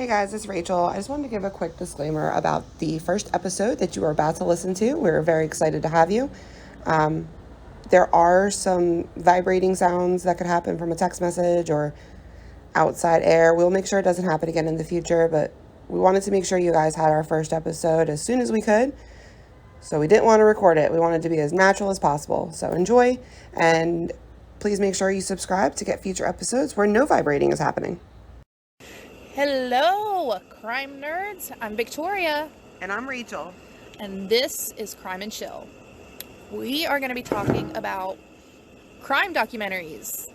Hey guys, it's Rachel. I just wanted to give a quick disclaimer about the first episode that you are about to listen to. We're very excited to have you. There are some vibrating sounds that could happen from a text message or outside air. We'll make sure it doesn't happen again in the future, but we wanted to make sure you guys had our first episode as soon as we could. So we didn't want to record it. We wanted to be as natural as possible. So enjoy, and please make sure you subscribe to get future episodes where no vibrating is happening. Hello, crime nerds. I'm Victoria. And I'm Rachel. And this is Crime and Chill. We are going to be talking about crime documentaries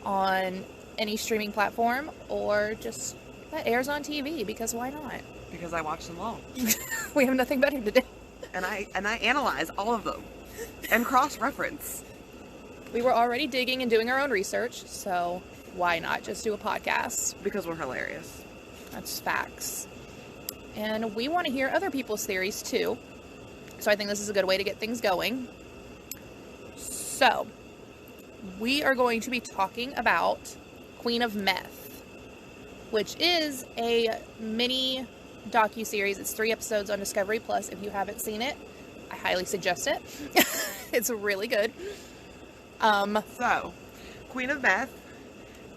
on any streaming platform or just that airs on TV, because why not? Because I watch them all. We have nothing better to do. And I analyze all of them and cross-reference. We were already digging and doing our own research, so why not just do a podcast? Because we're hilarious. That's facts. And we want to hear other people's theories too. So I think this is a good way to get things going. So, we are going to be talking about Queen of Meth, which is a mini docu-series. It's 3 episodes on Discovery Plus. If you haven't seen it, I highly suggest it. It's really good. So, Queen of Meth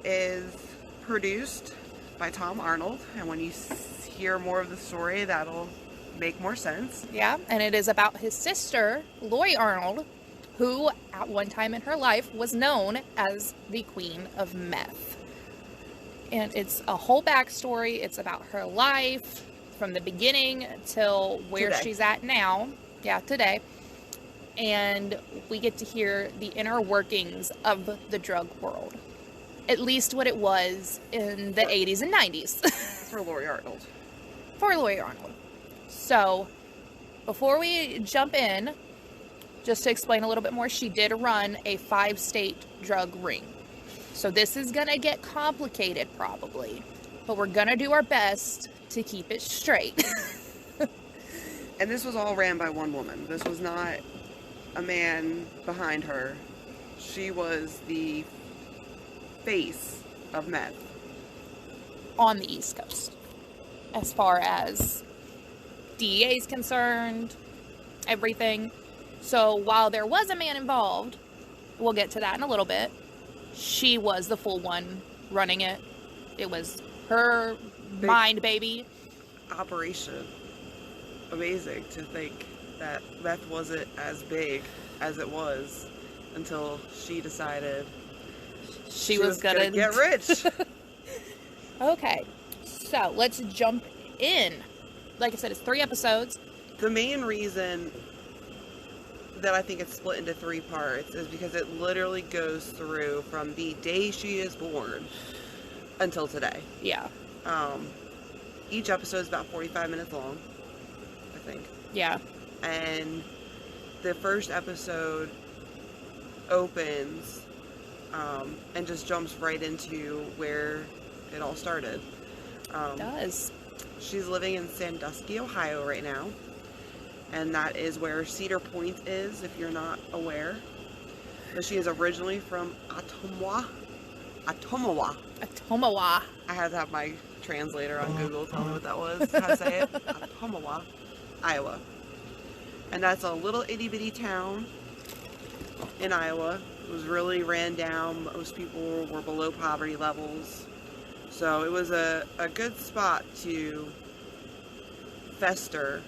is produced by Tom Arnold, and when you hear more of the story, that'll make more sense. Yeah, and it is about his sister, Lori Arnold, who at one time in her life was known as the Queen of Meth. And it's a whole backstory. It's about her life from the beginning till where Today. she's at now. Yeah, today. And we get to hear the inner workings of the drug world. At least what it was in the 80s and 90s. For Lori Arnold. For Lori Arnold. So, before we jump in, just to explain a little bit more, she did run a 5-state drug ring. So this is going to get complicated probably, but we're going to do our best to keep it straight. And this was all ran by one woman. This was not a man behind her. She was the face of meth. On the East Coast. As far as DEA is concerned, everything. So while there was a man involved, we'll get to that in a little bit, she was the full one running it. It was her mind baby. Operation. Amazing to think that meth wasn't as big as it was until she decided She was gonna get rich. Okay, so let's jump in. Like I said, it's 3 episodes. The main reason that I think it's split into 3 parts is because it literally goes through from the day she is born until today. Yeah. Each episode is about 45 minutes long, I think. Yeah. And the first episode opens and just jumps right into where it all started. It does. She's living in Sandusky, Ohio right now. And that is where Cedar Point is, if you're not aware. But she is originally from Ottumwa. I had to have my translator on Google tell me what that was, how to say it. Ottumwa, Iowa. And that's a little itty bitty town in Iowa. It was really ran down. Most people were below poverty levels. So it was a good spot to fester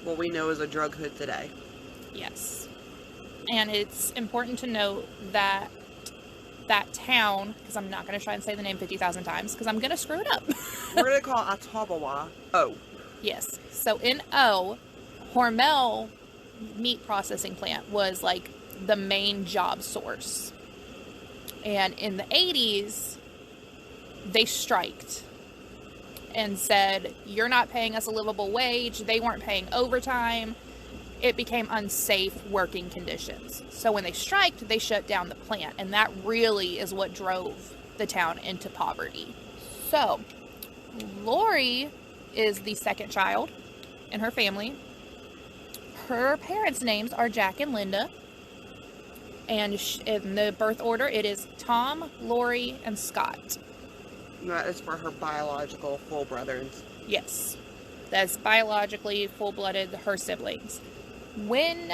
what we know as a drug hood today. Yes. And it's important to note that that town, because I'm not going to try and say the name 50,000 times, because I'm going to screw it up. We're going to call Ottawa O. Yes. So in O, Hormel meat processing plant was like the main job source. And in the 80s, they striked and said, you're not paying us a livable wage. They weren't paying overtime. It became unsafe working conditions. So when they striked, they shut down the plant. And that really is what drove the town into poverty. So Lori is the second child in her family. Her parents' names are Jack and Linda. And in the birth order, it is Tom, Lori, and Scott. That is for her biological full brothers. Yes. That's biologically full-blooded, her siblings. When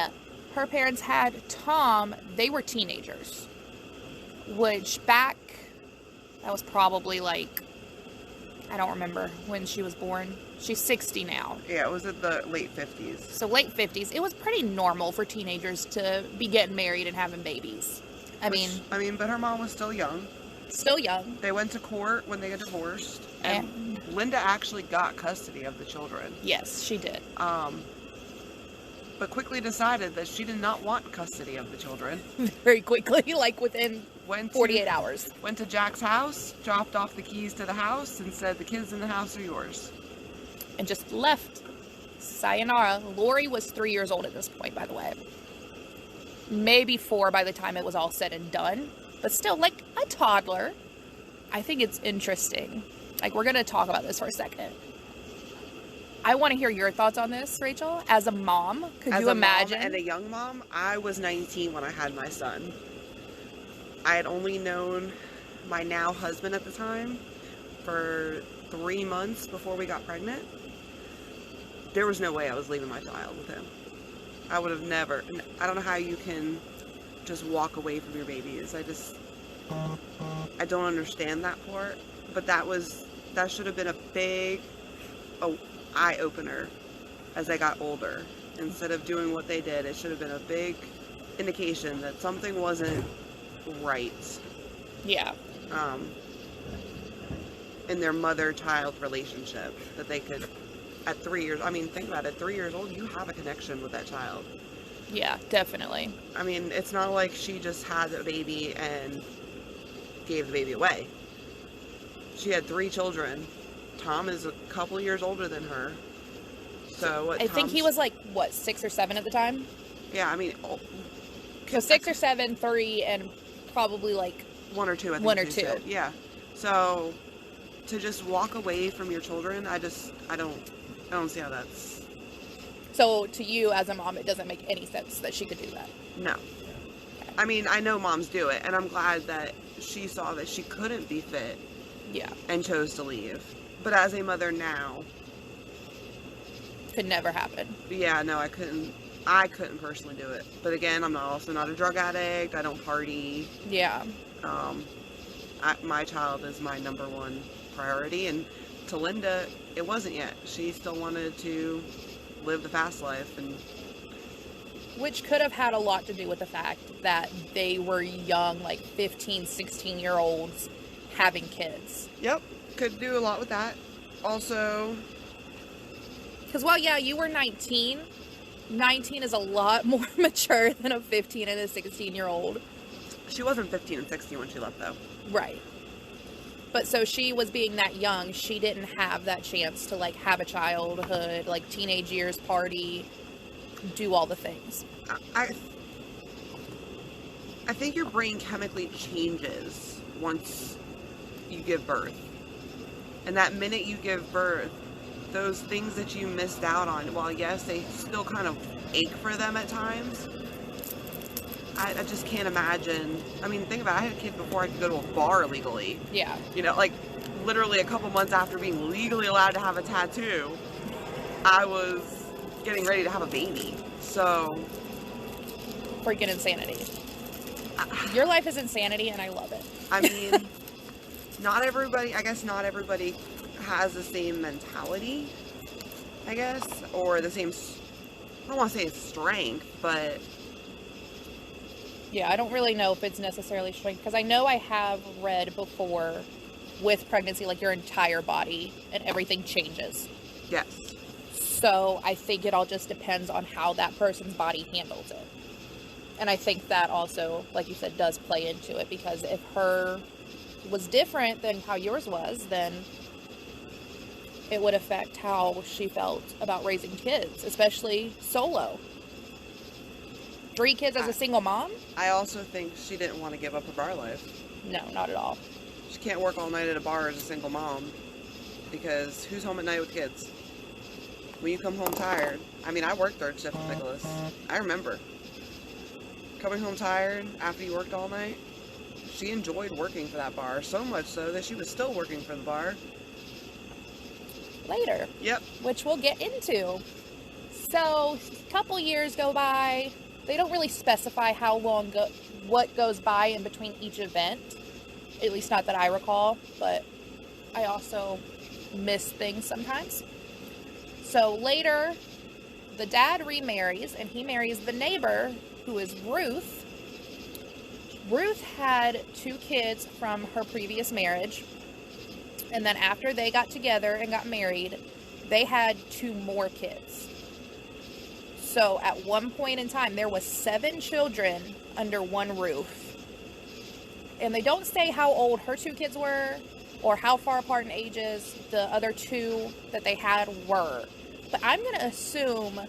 her parents had Tom, they were teenagers. Which that was probably like, I don't remember when she was born. She's 60 now. Yeah, it was in the late 50s. So late 50s. It was pretty normal for teenagers to be getting married and having babies. I mean, but her mom was still young. Still young. They went to court when they got divorced. And Linda actually got custody of the children. Yes, she did. But quickly decided that she did not want custody of the children. Very quickly, like within 48 hours. Went to Jack's house, dropped off the keys to the house, and said, the kids in the house are yours. And just left. Sayonara. Lori was 3 years old at this point, by the way. Maybe 4 by the time it was all said and done. But still, like a toddler. I think it's interesting. Like, we're going to talk about this for a second. I want to hear your thoughts on this, Rachel. As a mom, could you imagine? Mom and a young mom, I was 19 when I had my son. I had only known my now husband at the time for 3 months before we got pregnant. There was no way I was leaving my child with him. I would have never. I don't know how you can just walk away from your babies. I don't understand that part. But that should have been a big eye-opener as I got older. Instead of doing what they did, it should have been a big indication that something wasn't right. Yeah. In their mother-child relationship, that they could, at 3 years, I mean, think about it, 3 years old, you have a connection with that child. Yeah, definitely. I mean, it's not like she just had a baby and gave the baby away. She had 3 children. Tom is a couple years older than her. So I think he was like, what, 6 or 7 at the time? Yeah, I mean... So 6 or 7, 3, and probably like... 1 or 2, I think. 1 or 2. Said. Yeah. So, to just walk away from your children, I don't see how that's... So, to you as a mom, it doesn't make any sense that she could do that? No. I mean, I know moms do it, and I'm glad that she saw that she couldn't be fit. Yeah. And chose to leave. But as a mother now... Could never happen. Yeah, no, I couldn't personally do it. But again, I'm also not a drug addict. I don't party. Yeah. My child is my number one priority. And to Linda, it wasn't yet. She still wanted to live the fast life. Which could have had a lot to do with the fact that they were young, like 15, 16-year-olds having kids. Yep. Could do a lot with that. Also... Because, well, yeah, you were 19. 19 is a lot more mature than a 15 and a 16-year-old. She wasn't 15 and 16 when she left, though. Right. But so she was being that young. She didn't have that chance to, like, have a childhood, like, teenage years, party, do all the things. I think your brain chemically changes once you give birth. And that minute you give birth, those things that you missed out on, while yes, they still kind of ache for them at times, I just can't imagine. I mean, think about it. I had a kid before I could go to a bar legally. Yeah. You know, like, literally a couple months after being legally allowed to have a tattoo, I was getting ready to have a baby. So... freaking insanity. Your life is insanity, and I love it. I mean, not everybody has the same mentality, I guess, or the same, I don't want to say strength, but... Yeah, I don't really know if it's necessarily strength, because I know I have read before with pregnancy, like, your entire body and everything changes. Yes. So I think it all just depends on how that person's body handles it. And I think that also, like you said, does play into it, because if her was different than how yours was, then it would affect how she felt about raising kids, especially solo. 3 kids as a single mom? I also think she didn't want to give up her bar life. No, not at all. She can't work all night at a bar as a single mom, because who's home at night with kids? When you come home tired. I mean, I worked third shift with Nicholas. I remember. Coming home tired after you worked all night, she enjoyed working for that bar, so much so that she was still working for the bar. Later. Yep. Which we'll get into. So, a couple years go by. They don't really specify how long what goes by in between each event. At least not that I recall, but I also miss things sometimes. So later, the dad remarries, and he marries the neighbor, who is Ruth. Ruth had 2 kids from her previous marriage, and then after they got together and got married, they had 2 more kids. So at one point in time, there was 7 children under one roof. And they don't say how old her 2 kids were or how far apart in ages the other 2 that they had were. But I'm going to assume,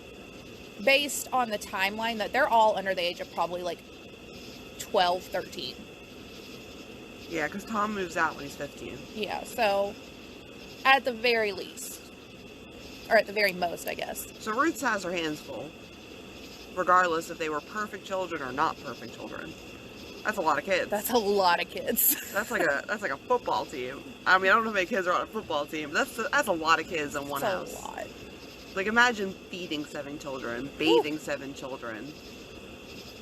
based on the timeline, that they're all under the age of probably like 12, 13. Yeah, because Tom moves out when he's 15. Yeah, so at the very least. Or at the very most, I guess. So Ruth has her hands full, regardless if they were perfect children or not perfect children. That's a lot of kids. That's a lot of kids. That's like a football team. I mean, I don't know how many kids are on a football team. That's a lot of kids in one house. That's a lot. Like, imagine feeding 7 children, bathing 7 children,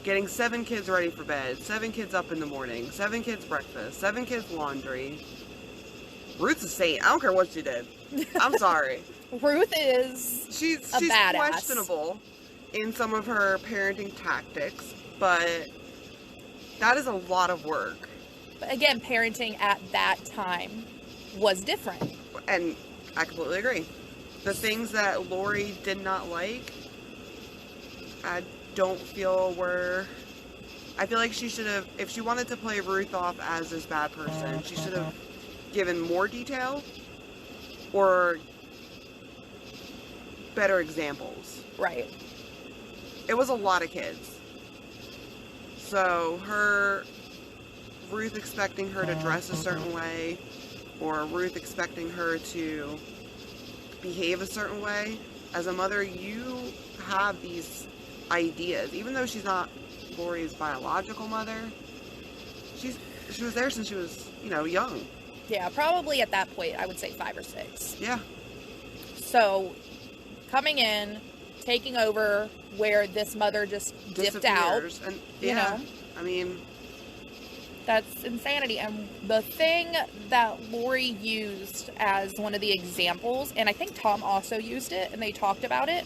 getting 7 kids ready for bed, 7 kids up in the morning, 7 kids breakfast, 7 kids laundry. Ruth's a saint. I don't care what she did. I'm sorry. Ruth is She's badass. Questionable in some of her parenting tactics, but that is a lot of work. But again, parenting at that time was different. And I completely agree. The things that Lori did not like, I don't feel were... I feel like she should have, if she wanted to play Ruth off as this bad person, she should have given more detail or better examples. Right. It was a lot of kids. So Ruth expecting her to dress a certain way, or Ruth expecting her to behave a certain way. As a mother, you have these ideas. Even though she's not Lori's biological mother, she was there since she was, young. Yeah, probably at that point, I would say 5 or 6. Yeah. So, coming in, taking over where this mother just dipped out. And, you know. I mean, that's insanity. And the thing that Lori used as one of the examples, and I think Tom also used it, and they talked about it,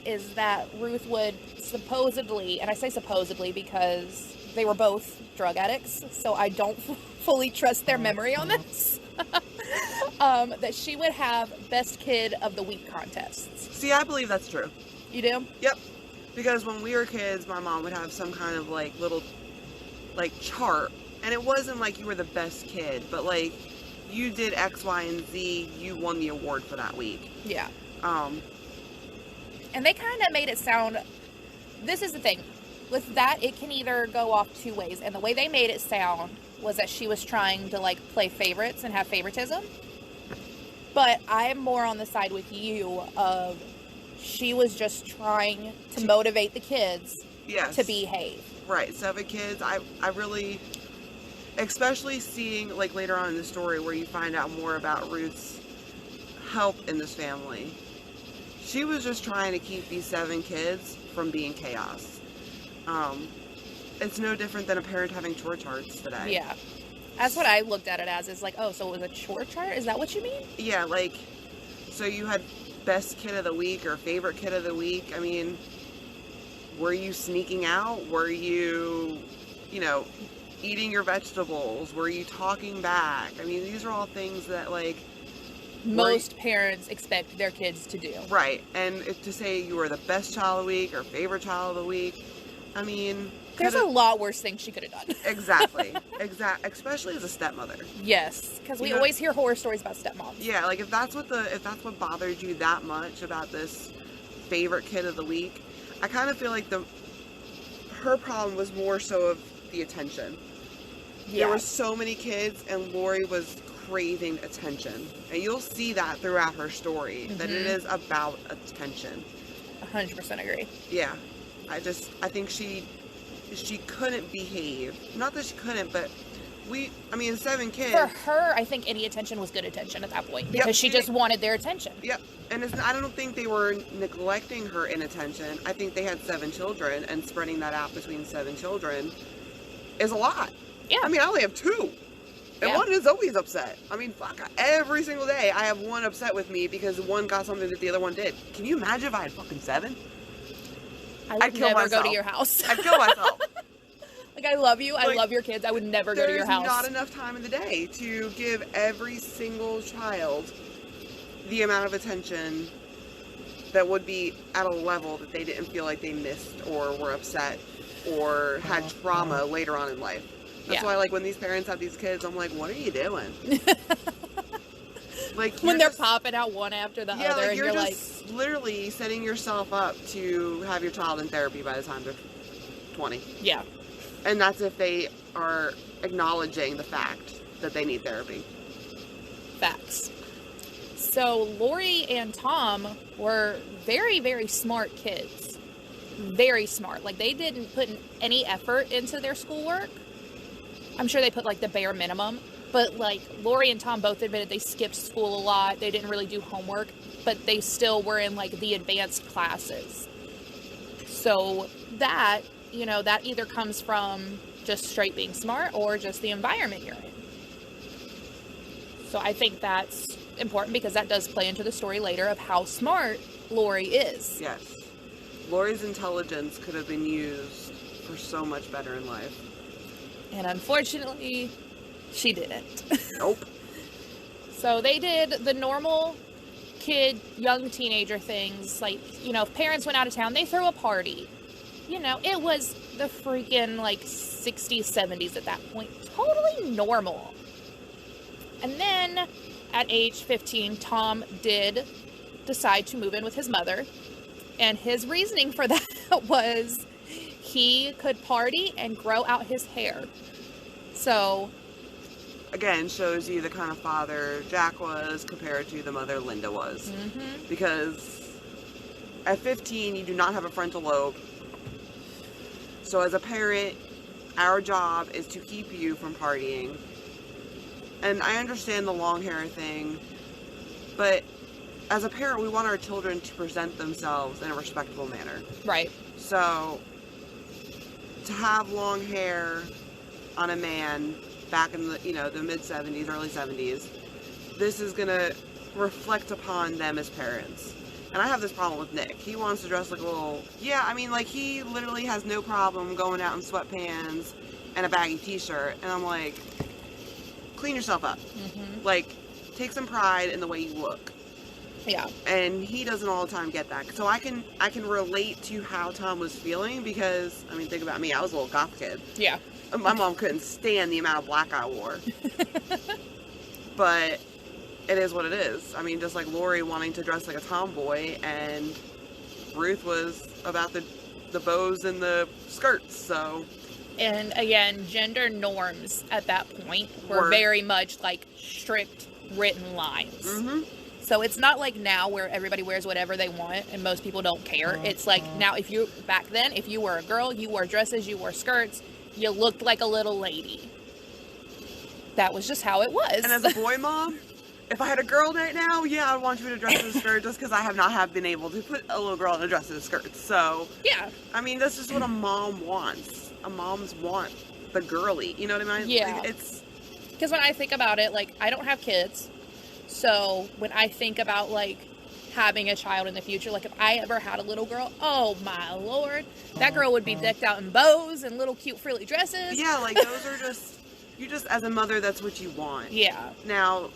is that Ruth would supposedly, and I say supposedly because they were both drug addicts, so I don't fully trust their memory on this, that she would have best kid of the week contests. See, I believe that's true. You do? Yep. Because when we were kids, my mom would have some kind of little chart, and it wasn't like you were the best kid, but you did X, Y, and Z, you won the award for that week. Yeah. And they kind of made it sound, this is the thing, with that, it can either go off 2 ways, and the way they made it sound was that she was trying to play favorites and have favoritism, but I'm more on the side with you of she was just trying to motivate the kids to behave. Right, 7 kids, I really, especially seeing later on in the story where you find out more about Ruth's help in this family. She was just trying to keep these 7 kids from being chaos. It's no different than a parent having chore charts today. Yeah. That's what I looked at it as, is oh, so it was a chore chart? Is that what you mean? Yeah, so you had best kid of the week or favorite kid of the week. I mean, were you sneaking out? Were you, eating your vegetables? Were you talking back? I mean, these are all things that, most parents expect their kids to do. Right. And to say you were the best child of the week or favorite child of the week, I mean... There's a lot worse things she could have done. Exactly. Especially as a stepmother. Yes, because we always hear horror stories about stepmoms. Yeah, if that's what bothered you that much about this favorite kid of the week, I kind of feel like her problem was more so of the attention. Yeah. There were so many kids, and Lori was craving attention, and you'll see that throughout her story, that it is about attention. 100% agree. Yeah, I think she she couldn't behave. Not that she couldn't, but 7 kids. For her, I think any attention was good attention at that point because she just wanted their attention. Yep. And I don't think they were neglecting her inattention. I think they had 7 children, and spreading that out between 7 children is a lot. Yeah. I only have 2. And one is always upset. Fuck, every single day I have one upset with me because one got something that the other one did. Can you imagine if I had fucking 7? I'd kill never myself. Go to your house. I'd kill myself. Like, I love you. I love your kids. I would never go to your house. There's not enough time in the day to give every single child the amount of attention that would be at a level that they didn't feel like they missed or were upset or had trauma later on in life. That's why, like, when these parents have these kids, I'm like, what are you doing? Like, when they're popping out one after the other, and you're just literally setting yourself up to have your child in therapy by the time they're 20. Yeah. And that's if they are acknowledging the fact that they need therapy. Facts. So Lori and Tom were very, very smart kids. Very smart. Like, they didn't put any effort into their schoolwork. I'm sure they put, like, the bare minimum. But, like, Lori and Tom both admitted they skipped school a lot. They didn't really do homework. But they still were in, like, the advanced classes. So that, that either comes from just straight being smart or just the environment you're in. So I think that's important because that does play into the story later of how smart Lori is. Yes. Lori's intelligence could have been used for so much better in life. And unfortunately, she didn't. Nope. So they did the normal kid, young teenager things. Like, if parents went out of town, they throw a party. It was the freaking, like, 60s, 70s at that point. Totally normal. And then, at age 15, Tom did decide to move in with his mother. And his reasoning for that was he could party and grow out his hair. So, again, shows you the kind of father Jack was compared to the mother Linda was. Mm-hmm. Because at 15, you do not have a frontal lobe. So as a parent, our job is to keep you from partying. And I understand the long hair thing, but as a parent, we want our children to present themselves in a respectful manner. Right. So, to have long hair on a man back in the, the mid-70s, early 70s, this is going to reflect upon them as parents. And I have this problem with Nick. He wants to dress like a little... Yeah, he literally has no problem going out in sweatpants and a baggy t-shirt. And I'm like, clean yourself up. Mm-hmm. Like, take some pride in the way you look. Yeah. And he doesn't all the time get that. So I can relate to how Tom was feeling because, think about me. I was a little goth kid. Yeah. My mom couldn't stand the amount of black I wore. But it is what it is. Just like Lori wanting to dress like a tomboy, and Ruth was about the bows and the skirts, so... And again, gender norms at that point were very much like strict written lines. Mm-hmm. So it's not like now where everybody wears whatever they want and most people don't care. It's like now back then, if you were a girl, you wore dresses, you wore skirts, you looked like a little lady. That was just how it was. And as a boy mom, if I had a girl right now, yeah, I'd want you to dress in a skirt just because I have not been able to put a little girl in a dress in a skirt. So, yeah. That's just what a mom wants. A mom's want the girly, you know what I mean? Yeah. Like, it's... Because when I think about it, like, I don't have kids. So when I think about, like, having a child in the future, like, if I ever had a little girl, oh my lord, that girl would be decked out in bows and little cute frilly dresses. Yeah, like, those are just, as a mother, that's what you want. Yeah. Now,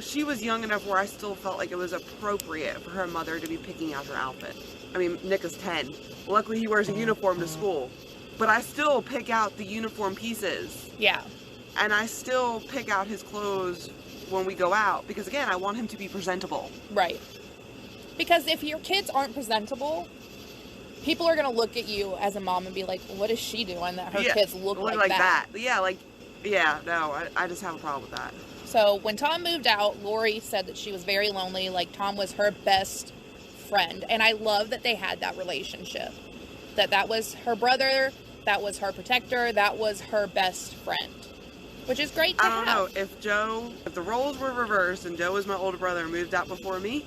she was young enough where I still felt like it was appropriate for her mother to be picking out her outfit. Nick is 10. Luckily, he wears a uniform to school. But I still pick out the uniform pieces. Yeah. And I still pick out his clothes when we go out. Because, again, I want him to be presentable. Right. Because if your kids aren't presentable, people are going to look at you as a mom and be like, what is she doing that her kids look like that? Yeah, no, I just have a problem with that. So when Tom moved out, Lori said that she was very lonely. Like, Tom was her best friend. And I love that they had that relationship. That was her brother That was her protector. That was her best friend. Which is great to have. I don't know. If the roles were reversed and Joe was my older brother and moved out before me,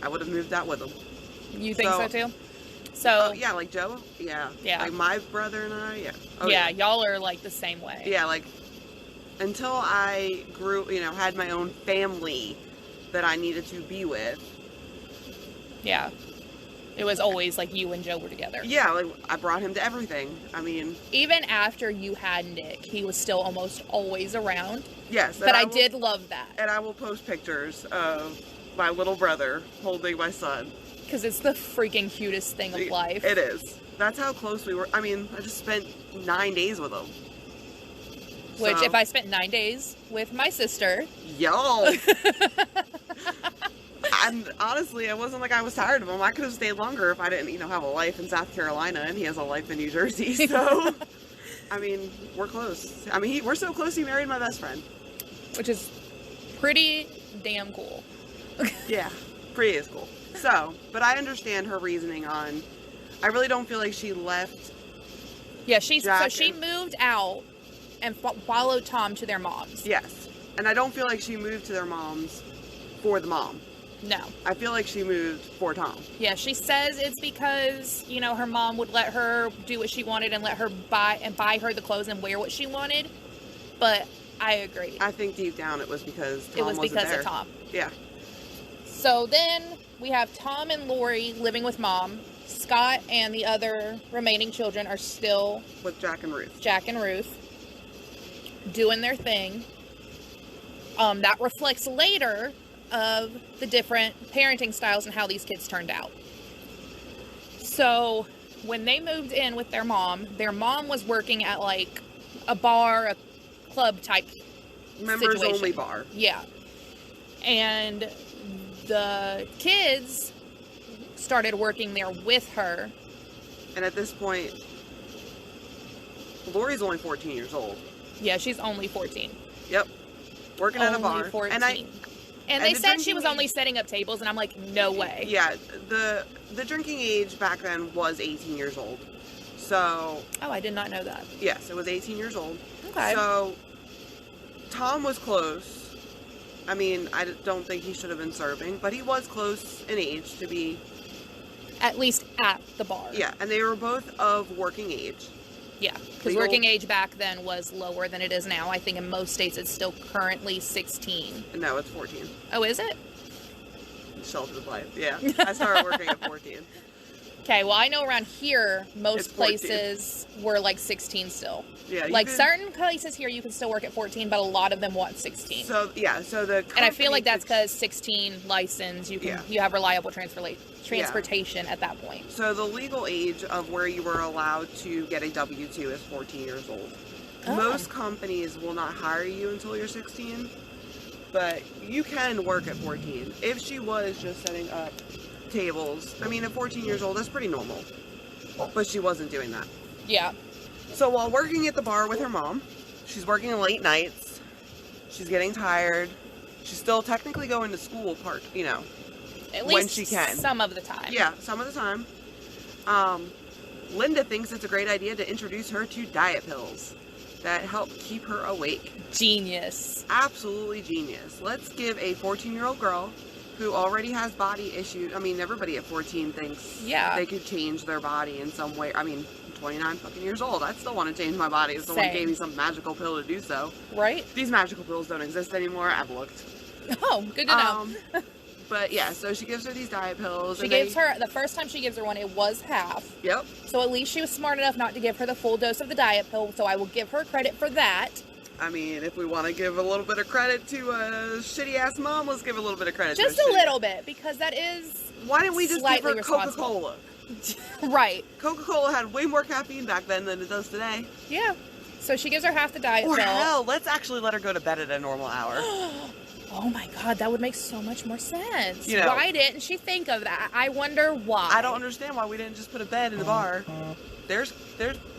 I would have moved out with him. You think so too? So yeah, like Joe, yeah. Yeah. Like my brother and I, yeah. Oh, yeah, y'all are like the same way. Yeah, like until I grew, had my own family that I needed to be with. Yeah. It was always like you and Joe were together. Yeah, like I brought him to everything. I mean, even after you had Nick, he was still almost always around. Yes. But I did love that. And I will post pictures of my little brother holding my son. Because it's the freaking cutest thing of life. It is. That's how close we were. I mean, I just spent 9 days with him. Which, if I spent 9 days with my sister... Yo! And honestly, it wasn't like I was tired of him. I could have stayed longer if I didn't, have a life in South Carolina, and he has a life in New Jersey, so... I mean, we're close. I mean, we're so close he married my best friend. Which is pretty damn cool. Yeah, pretty is cool. So, but I understand her reasoning on... I really don't feel like she left... Yeah, she moved out and followed Tom to their moms. Yes. And I don't feel like she moved to their moms for the mom. No. I feel like she moved for Tom. Yeah, she says it's because, her mom would let her do what she wanted and let her buy her the clothes and wear what she wanted. But I agree. I think deep down it was because Tom wasn't there. Of Tom. Yeah. So then we have Tom and Lori living with mom. Scott and the other remaining children are still with Jack and Ruth. Doing their thing. That reflects later of the different parenting styles and how these kids turned out. So when they moved in with their mom was working at like a bar, a club type members situation. Only bar. Yeah. And the kids started working there with her. And at this point, Lori's only 14 years old. Yeah, she's only 14. Yep. Working at a bar. 14. And they said she was only setting up tables, and I'm like, no way. Yeah, the drinking age back then was 18 years old. So... Oh, I did not know that. Yes, it was 18 years old. Okay. So, Tom was close. I mean, I don't think he should have been serving, but he was close in age to be... At least at the bar. Yeah, and they were both of working age. Yeah, because working age back then was lower than it is now. I think in most states it's still currently 16. No, it's 14. Oh, is it? Shelter of life, yeah. I started working at 14. Okay, well, I know around here, most places were like 16 still. Yeah, like certain places here, you can still work at 14, but a lot of them want 16. So, yeah, so the... And I feel like that's because 16 license, you have reliable transportation at that point. So the legal age of where you were allowed to get a W-2 is 14 years old. Oh. Most companies will not hire you until you're 16, but you can work at 14. If she was just setting up tables, I mean, at 14 years old, that's pretty normal. But she wasn't doing that. Yeah. So while working at the bar with her mom, she's working late nights, she's getting tired, she's still technically going to school at least when she can. Some of the time. Yeah, some of the time. Linda thinks it's a great idea to introduce her to diet pills that help keep her awake. Genius. Absolutely genius. Let's give a 14-year-old girl who already has body issues. I mean, everybody at 14 thinks they could change their body in some way. I mean, 29 fucking years old. I still want to change my body if someone gave me some magical pill to do so. Right? These magical pills don't exist anymore. I've looked. Oh, good to know. But yeah, so she gives her these diet pills. The first time she gives her one, it was half. Yep. So at least she was smart enough not to give her the full dose of the diet pill, so I will give her credit for that. I mean, if we want to give a little bit of credit to a shitty-ass mom, let's give a little bit of credit just to a little bit, because that is Why didn't we just give her Coca-Cola? Right. Coca-Cola had way more caffeine back then than it does today. Yeah. So she gives her half the diet pill. Or hell, let's actually let her go to bed at a normal hour. Oh my god, that would make so much more sense. Why didn't she think of that? I wonder why. I don't understand why we didn't just put a bed in the bar. There's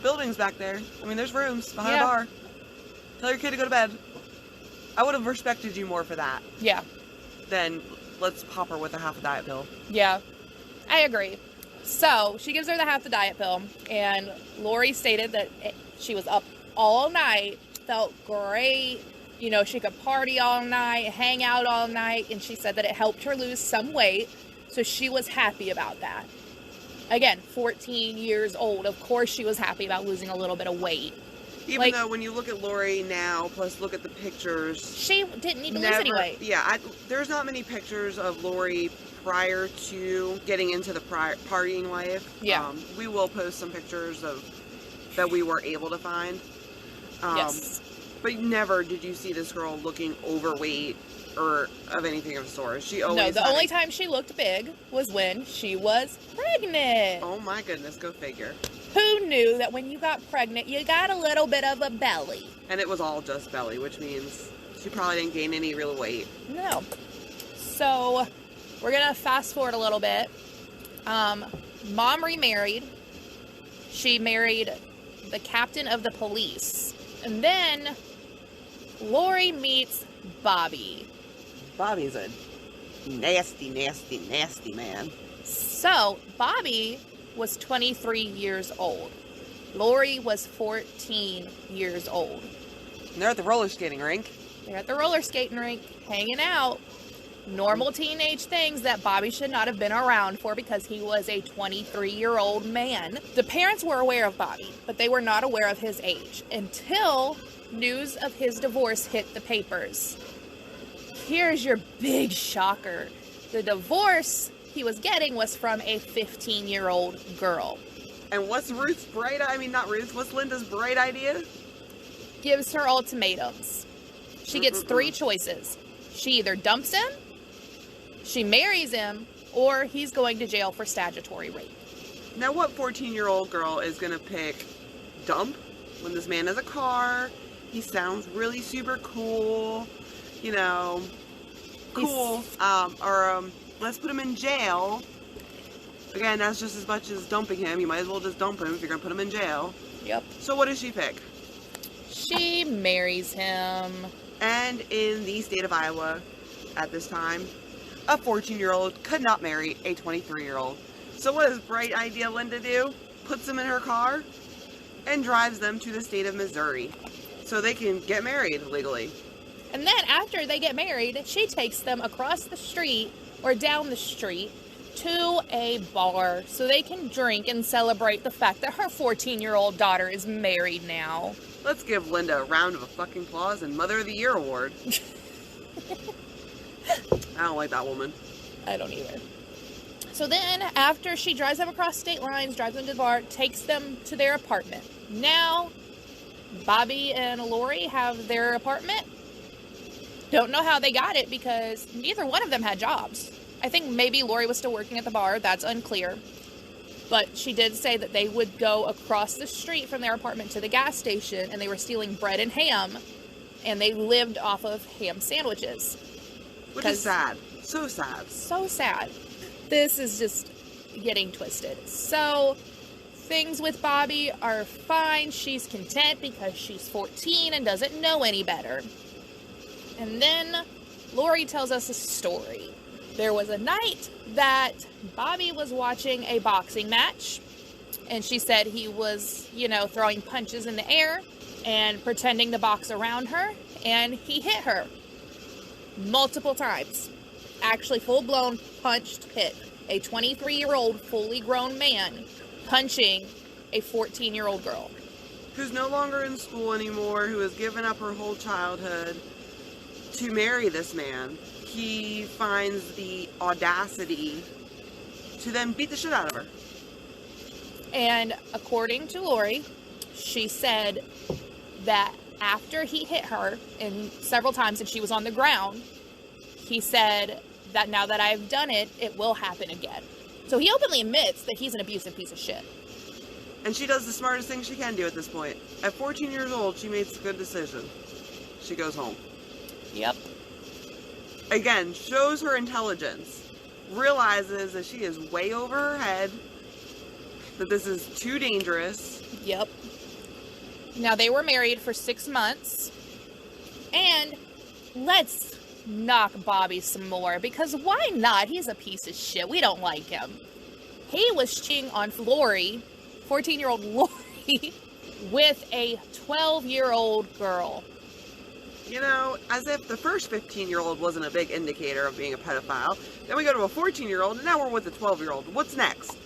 buildings back there. I mean, there's rooms behind a bar. Tell your kid to go to bed. I would have respected you more for that. Yeah. Than let's pop her with a half a diet pill. Yeah. I agree. So she gives her the half the diet pill, and Lori stated that she was up all night, felt great. You know, she could party all night, hang out all night, and she said that it helped her lose some weight. So she was happy about that. Again, 14 years old. Of course she was happy about losing a little bit of weight. Even though when you look at Lori now, plus look at the pictures... She didn't need to lose any weight. Yeah, there's not many pictures of Lori prior to getting into the partying life. Yeah. We will post some pictures that we were able to find. Yes. But never did you see this girl looking overweight or of anything of the sort. She always No, the only time she looked big was when she was pregnant. Oh my goodness, go figure. Who knew that when you got pregnant, you got a little bit of a belly? And it was all just belly, which means she probably didn't gain any real weight. No. So, we're going to fast forward a little bit. Mom remarried. She married the captain of the police. And then Lori meets Bobby. Bobby's a nasty, nasty, nasty man. So, Bobby was 23 years old. Lori was 14 years old. And they're at the roller skating rink. They're at the roller skating rink, hanging out. Normal teenage things that Bobby should not have been around for because he was a 23-year-old man. The parents were aware of Bobby, but they were not aware of his age until news of his divorce hit the papers. Here's your big shocker. The divorce he was getting was from a 15-year-old girl. And what's Ruth's bright... what's Linda's bright idea? Gives her ultimatums. She gets three choices. She either dumps him, she marries him, or he's going to jail for statutory rape. Now, what 14-year-old girl is going to pick dump when this man has a car? He sounds really super cool, you know, cool. Let's put him in jail. Again, that's just as much as dumping him. You might as well just dump him if you're going to put him in jail. Yep. So what does she pick? She marries him. And in the state of Iowa at this time, a 14-year-old could not marry a 23-year-old. So what does bright idea Linda do? Puts them in her car and drives them to the state of Missouri so they can get married legally. And then after they get married, she takes them across the street or down the street to a bar so they can drink and celebrate the fact that her 14-year-old daughter is married now. Let's give Linda a round of fucking applause and Mother of the Year award. I don't like that woman. I don't either. So then, after she drives them across state lines, drives them to the bar, takes them to their apartment. Now, Bobby and Lori have their apartment. Don't know how they got it because neither one of them had jobs. I think maybe Lori was still working at the bar. That's unclear. But she did say that they would go across the street from their apartment to the gas station, and they were stealing bread and ham, and they lived off of ham sandwiches. Which is sad. So sad. So sad. This is just getting twisted. So, things with Bobby are fine. She's content because she's 14 and doesn't know any better. And then Lori tells us a story. There was a night that Bobby was watching a boxing match, and she said he was, throwing punches in the air and pretending to box around her, and he hit her multiple times. Actually, full-blown punched hit. A 23-year-old fully grown man punching a 14-year-old girl. Who's no longer in school anymore, who has given up her whole childhood to marry this man. He finds the audacity to then beat the shit out of her. And according to Lori, she said that after he hit her and several times and she was on the ground, he said that now that I've done it, it will happen again. So he openly admits that he's an abusive piece of shit. And she does the smartest thing she can do at this point. At 14 years old, she makes a good decision. She goes home. Yep. Again, shows her intelligence. Realizes that she is way over her head. That this is too dangerous. Yep. Now, they were married for 6 months. And let's knock Bobby some more. Because why not? He's a piece of shit. We don't like him. he was cheating on Lori, 14-year-old Lori, with a 12-year-old girl. You know, as if the first 15-year-old wasn't a big indicator of being a pedophile. Then we go to a 14-year-old, and now we're with a 12-year-old. What's next?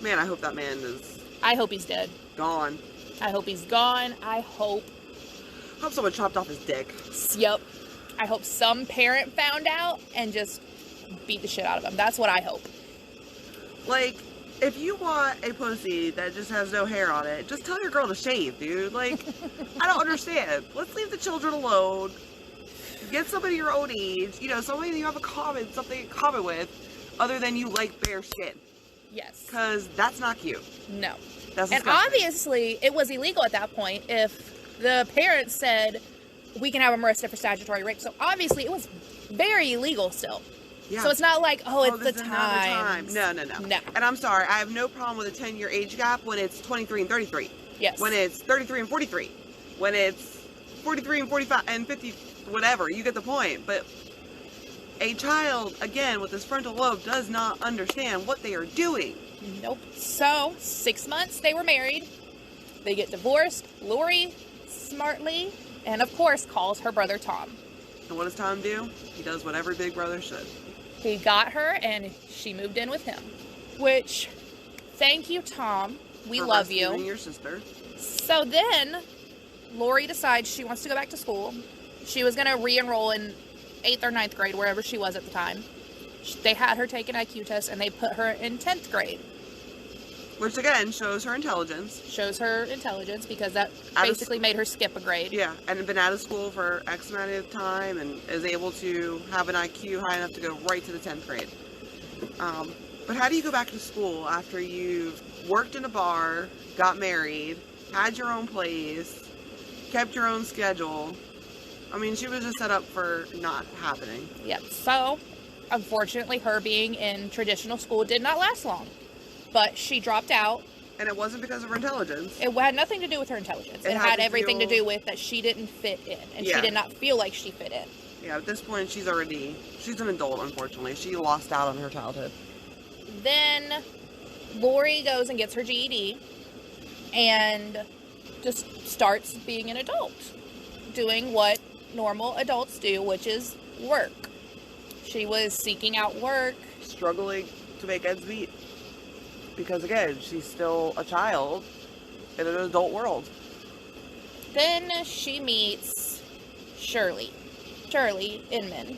Man, I hope that man is... I hope he's dead. Gone. I hope he's gone. I hope someone chopped off his dick. Yep. I hope some parent found out and just beat the shit out of him. That's what I hope. Like, if you want a pussy that just has no hair on it, just tell your girl to shave, dude. Like, I don't understand. Let's leave the children alone. Get somebody your own age. You know, somebody you have something in common with, other than you like bare skin. Yes. Because that's not cute. No. That's and disgusting. obviously, it was illegal at that point if the parents said, we can have him arrested for statutory rape. So obviously, it was very illegal still. Yeah. So it's not like, it's the time. No. And I'm sorry, I have no problem with a 10-year age gap when it's 23 and 33. Yes. When it's 33 and 43. When it's 43 and 45 and 50, whatever. You get the point. But a child, again, with this frontal lobe, does not understand what they are doing. Nope. So, 6 months they were married. They get divorced. Lori, smartly, and of course, calls her brother Tom. And what does Tom do? He does what every big brother should. He got her, and she moved in with him. Which, thank you, Tom. We love you. Your sister. So then, Lori decides she wants to go back to school. She was going to re-enroll in 8th or 9th grade, wherever she was at the time. They had her take an IQ test, and they put her in 10th grade. Which, again, shows her intelligence. Shows her intelligence, because that basically made her skip a grade. Yeah, and had been out of school for X amount of time, and is able to have an IQ high enough to go right to the 10th grade. But how do you go back to school after you've worked in a bar, got married, had your own place, kept your own schedule? I mean, she was just set up for not happening. Yep. So, unfortunately, her being in traditional school did not last long. But she dropped out. And it wasn't because of her intelligence. It had nothing to do with her intelligence. It had everything to do with that she didn't fit in. And she did not feel like she fit in. Yeah, at this point, she's an adult, unfortunately. She lost out on her childhood. Then, Lori goes and gets her GED. And just starts being an adult. Doing what normal adults do, which is work. She was seeking out work. Struggling to make ends meet. Because, again, she's still a child in an adult world. Then she meets Shirley Inman.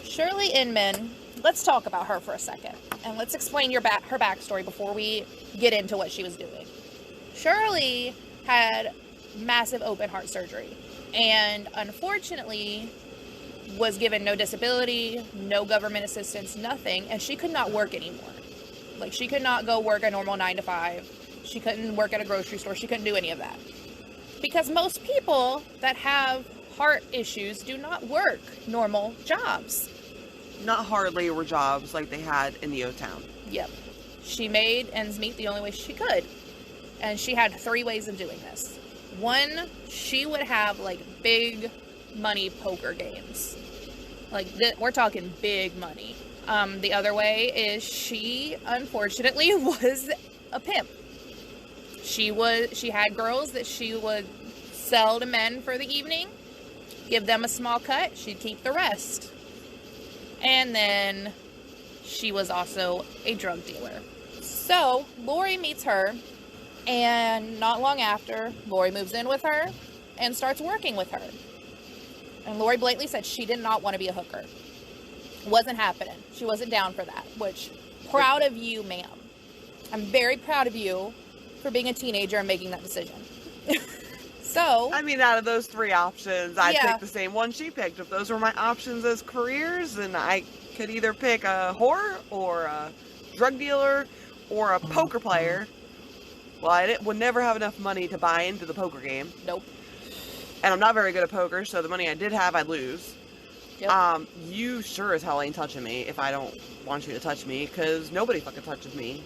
Shirley Inman, let's talk about her for a second. And let's explain her backstory before we get into what she was doing. Shirley had massive open heart surgery. And unfortunately, was given no disability, no government assistance, nothing. And she could not work anymore. Like, she could not go work a normal 9 to 5. She couldn't work at a grocery store. She couldn't do any of that. Because most people that have heart issues do not work normal jobs. Not hard labor jobs like they had in the O-Town. Yep. She made ends meet the only way she could. And she had 3 ways of doing this. One, she would have, like, big money poker games. Like, we're talking big money. The other way is she, unfortunately, was a pimp. She had girls that she would sell to men for the evening, give them a small cut, she'd keep the rest. And then she was also a drug dealer. So, Lori meets her, and not long after, Lori moves in with her and starts working with her. And Lori blatantly said she did not want to be a hooker. Wasn't happening. She wasn't down for that, which, proud of you, ma'am. I'm very proud of you for being a teenager and making that decision. So, I mean, out of those 3 options, I'd pick the same one she picked. If those were my options as careers, then I could either pick a whore or a drug dealer or a poker player. Well, I would never have enough money to buy into the poker game. Nope. And I'm not very good at poker, so the money I did have, I'd lose. Yep. You sure as hell ain't touching me if I don't want you to touch me, because nobody fucking touches me.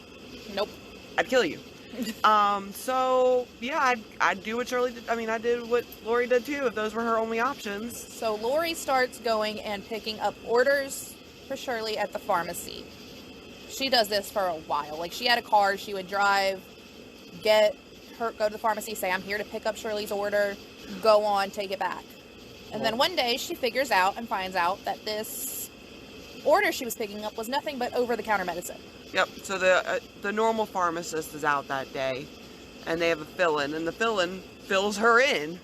Nope. I'd kill you. So, yeah, I'd do what Shirley did. I mean, I did what Lori did too, if those were her only options. So, Lori starts going and picking up orders for Shirley at the pharmacy. she does this for a while. Like, she had a car she would drive, go to the pharmacy, say, I'm here to pick up Shirley's order, go on, take it back. And then one day she figures out and finds out that this order she was picking up was nothing but over-the-counter medicine. Yep. So the normal pharmacist is out that day, and they have a fill-in, and the fill-in fills her in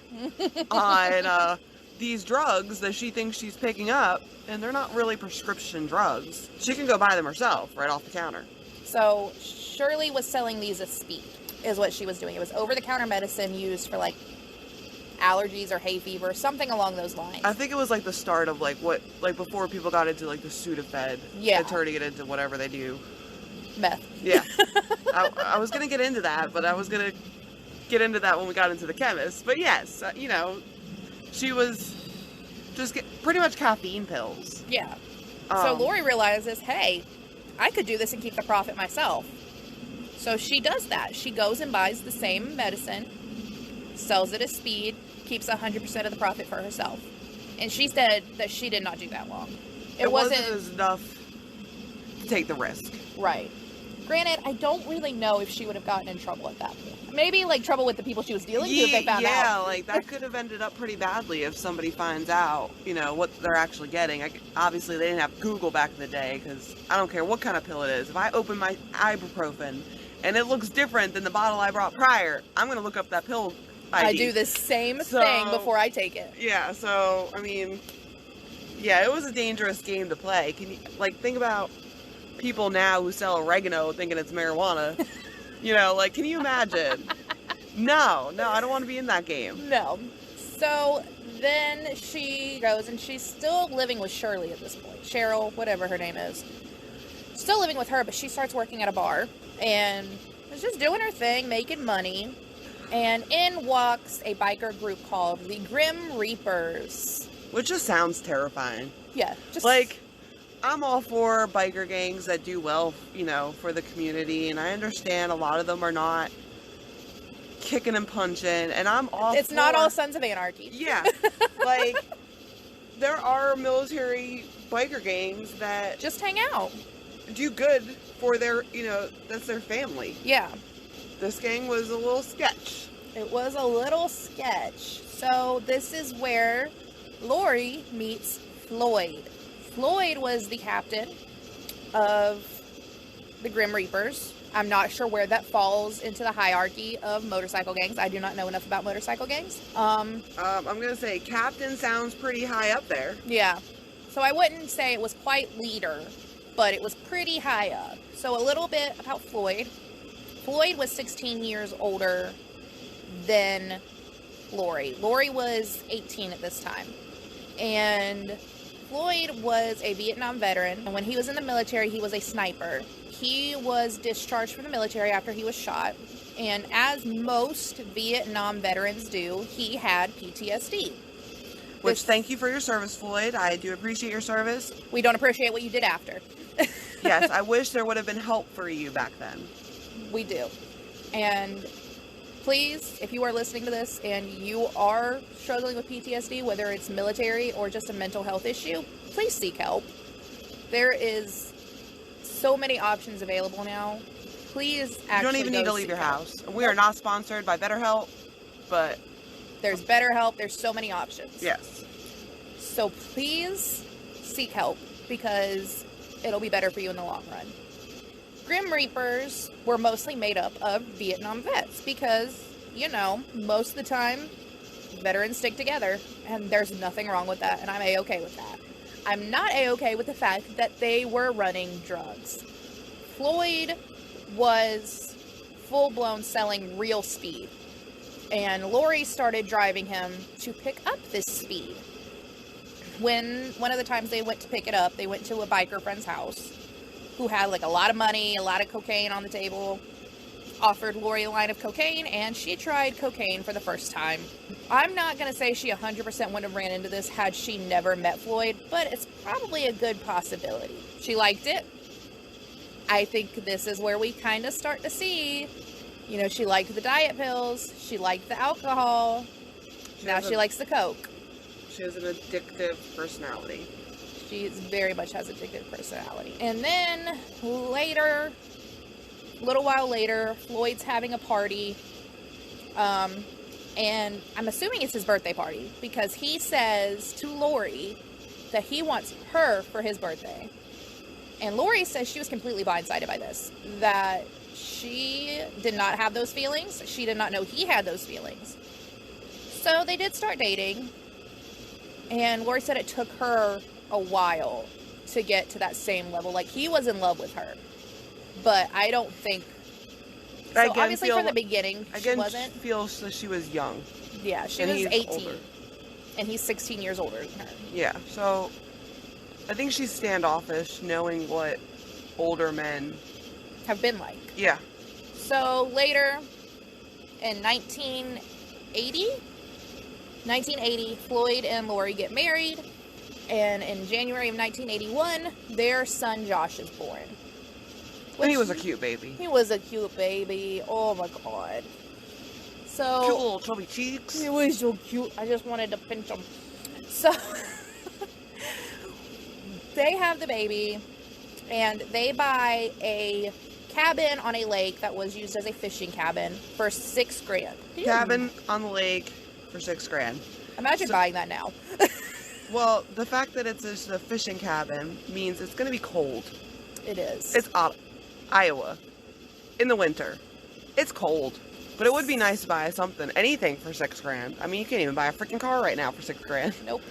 on these drugs that she thinks she's picking up, and they're not really prescription drugs. She can go buy them herself right off the counter. So Shirley was selling these as speed, is what she was doing. It was over-the-counter medicine used for, like, allergies or hay fever, something along those lines. I think it was like the start of like before people got into like the Sudafed. Yeah. And turning it into whatever they do. Meth. Yeah. I was going to get into that, but I was going to get into that when we got into the chemist. But yes, she was just pretty much caffeine pills. Yeah. So Lori realizes, hey, I could do this and keep the profit myself. So she does that. She goes and buys the same medicine, sells it as speed, keeps 100% of the profit for herself. And she said that she did not do that long. It wasn't enough to take the risk. Right. Granted, I don't really know if she would have gotten in trouble at that point. Maybe, like, trouble with the people she was dealing to if they found out. Yeah, like, that could have ended up pretty badly if somebody finds out, what they're actually getting. Obviously, they didn't have Google back in the day, because I don't care what kind of pill it is. If I open my ibuprofen and it looks different than the bottle I brought prior, I'm going to look up that pill ID. I do the same thing before I take it. Yeah, so, yeah, it was a dangerous game to play. Can you, think about people now who sell oregano thinking it's marijuana. Can you imagine? No, I don't want to be in that game. No. So then she goes, and she's still living with Shirley at this point. Cheryl, whatever her name is. Still living with her, but she starts working at a bar and is just doing her thing, making money. And in walks a biker group called the Grim Reapers. Which just sounds terrifying. Yeah. Just I'm all for biker gangs that do well, for the community, and I understand a lot of them are not kicking and punching, and I'm all It's not all Sons of Anarchy. Yeah. There are military biker gangs that just hang out. Do good for their, that's their family. Yeah. This gang was a little sketch. It was a little sketch. So this is where Lori meets Floyd. Floyd was the captain of the Grim Reapers. I'm not sure where that falls into the hierarchy of motorcycle gangs. I do not know enough about motorcycle gangs. I'm going to say captain sounds pretty high up there. Yeah. So I wouldn't say it was quite leader, but it was pretty high up. So a little bit about Floyd. Floyd was 16 years older than Lori. Lori was 18 at this time. And Floyd was a Vietnam veteran, and when he was in the military, he was a sniper. He was discharged from the military after he was shot, and as most Vietnam veterans do, he had PTSD. Thank you for your service, Floyd. I do appreciate your service. We don't appreciate what you did after. Yes, I wish there would have been help for you back then. We do. And please, if you are listening to this and you are struggling with PTSD, whether it's military or just a mental health issue, please seek help. There is so many options available now. Please actually You don't even need to leave your house. We are not sponsored by BetterHelp, but there's BetterHelp. There's so many options. Yes. So please seek help, because it'll be better for you in the long run. Grim Reapers were mostly made up of Vietnam vets because, most of the time, veterans stick together, and there's nothing wrong with that, and I'm A-okay with that. I'm not A-okay with the fact that they were running drugs. Floyd was full-blown selling real speed, and Lori started driving him to pick up this speed. When one of the times they went to pick it up, they went to a biker friend's house who had a lot of money, a lot of cocaine on the table, offered Lori a line of cocaine, and she tried cocaine for the first time. I'm not going to say she 100% would have ran into this had she never met Floyd, but it's probably a good possibility. She liked it. I think this is where we kind of start to see, she liked the diet pills, she liked the alcohol, now she likes the coke. She has an addictive personality. She very much has addictive personality. And then later, a little while later, Floyd's having a party. And I'm assuming it's his birthday party because he says to Lori that he wants her for his birthday. And Lori says she was completely blindsided by this, that she did not have those feelings. She did not know he had those feelings. So they did start dating. And Lori said it took her a while to get to that same level. Like, he was in love with her. But I don't think... So Again, obviously from the beginning, she wasn't. Feels that she was young. Yeah, she was 18. Older. And he's 16 years older than her. Yeah, so I think she's standoffish, knowing what older men have been like. Yeah. So later, in 1980, Floyd and Lori get married. And in January of 1981, their son Josh is born. And he was a cute baby. He was a cute baby. Oh my god. So cute little chubby cheeks. He was so cute. I just wanted to pinch him. So they have the baby, and they buy a cabin on a lake that was used as a fishing cabin for $6,000. Cabin on the lake for $6,000. Imagine buying that now. Well, the fact that it's just a fishing cabin means it's going to be cold. It is. It's Iowa in the winter. It's cold, but it would be nice to buy anything for $6,000. I mean, you can't even buy a freaking car right now for $6,000. Nope.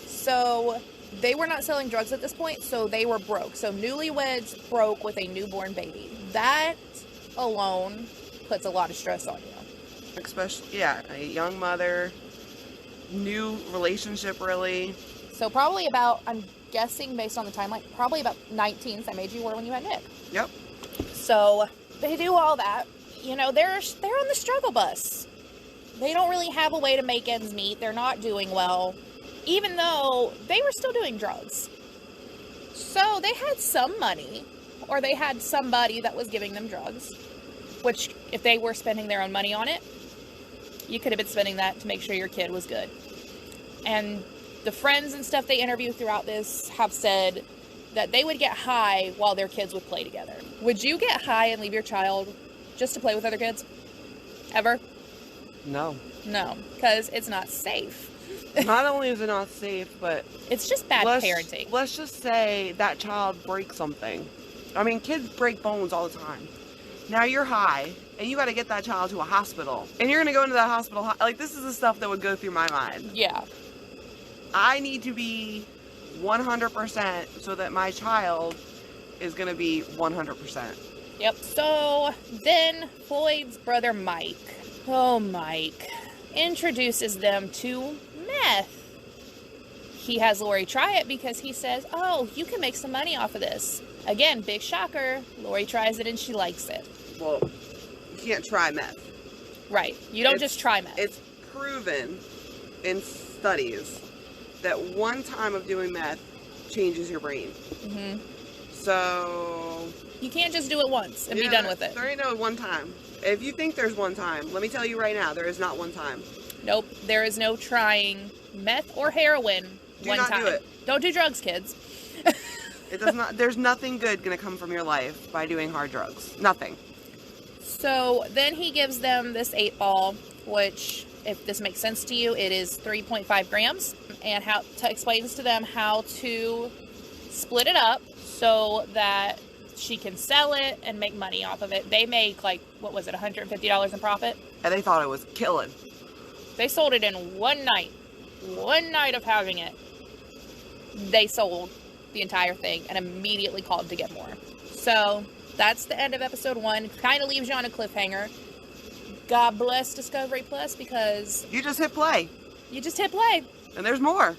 So they were not selling drugs at this point, so they were broke. So newlyweds broke with a newborn baby. That alone puts a lot of stress on you. Especially, yeah, a young mother, new relationship, really. So probably about, I'm guessing based on the timeline, probably about 19, same age you were when you had Nick. Yep. So they do all that. You know, they're on the struggle bus. They don't really have a way to make ends meet. They're not doing well, even though they were still doing drugs. So they had some money, or they had somebody that was giving them drugs, which if they were spending their own money on it, you could have been spending that to make sure your kid was good. And the friends and stuff they interviewed throughout this have said that they would get high while their kids would play together. Would you get high and leave your child just to play with other kids? Ever? No. No, because it's not safe. Not only is it not safe, but... It's just bad parenting. Let's just say that child breaks something. I mean, kids break bones all the time. Now you're high, and you got to get that child to a hospital. And you're going to go into that hospital... Like, this is the stuff that would go through my mind. Yeah. I need to be 100% so that my child is going to be 100%. Yep. So then Floyd's brother Mike, introduces them to meth. He has Lori try it because he says, oh, you can make some money off of this. Again, big shocker. Lori tries it and she likes it. Well, you can't try meth. Right. You don't just try meth. It's proven in studies that one time of doing meth changes your brain. Mm-hmm. So... You can't just do it once and be done with it. There ain't no one time. If you think there's one time, let me tell you right now, there is not one time. Nope. There is no trying meth or heroin one time. Do not do it. Don't do drugs, kids. It does not. There's nothing good going to come from your life by doing hard drugs. Nothing. So then he gives them this 8-ball, which, if this makes sense to you, it is 3.5 grams, and explains to them how to split it up so that she can sell it and make money off of it. They make, like, what was it, $150 in profit? And they thought it was killing. They sold it in one night. One night of having it. They sold the entire thing and immediately called to get more. So that's the end of episode 1. Kind of leaves you on a cliffhanger. God bless Discovery Plus, because you just hit play. You just hit play. And there's more.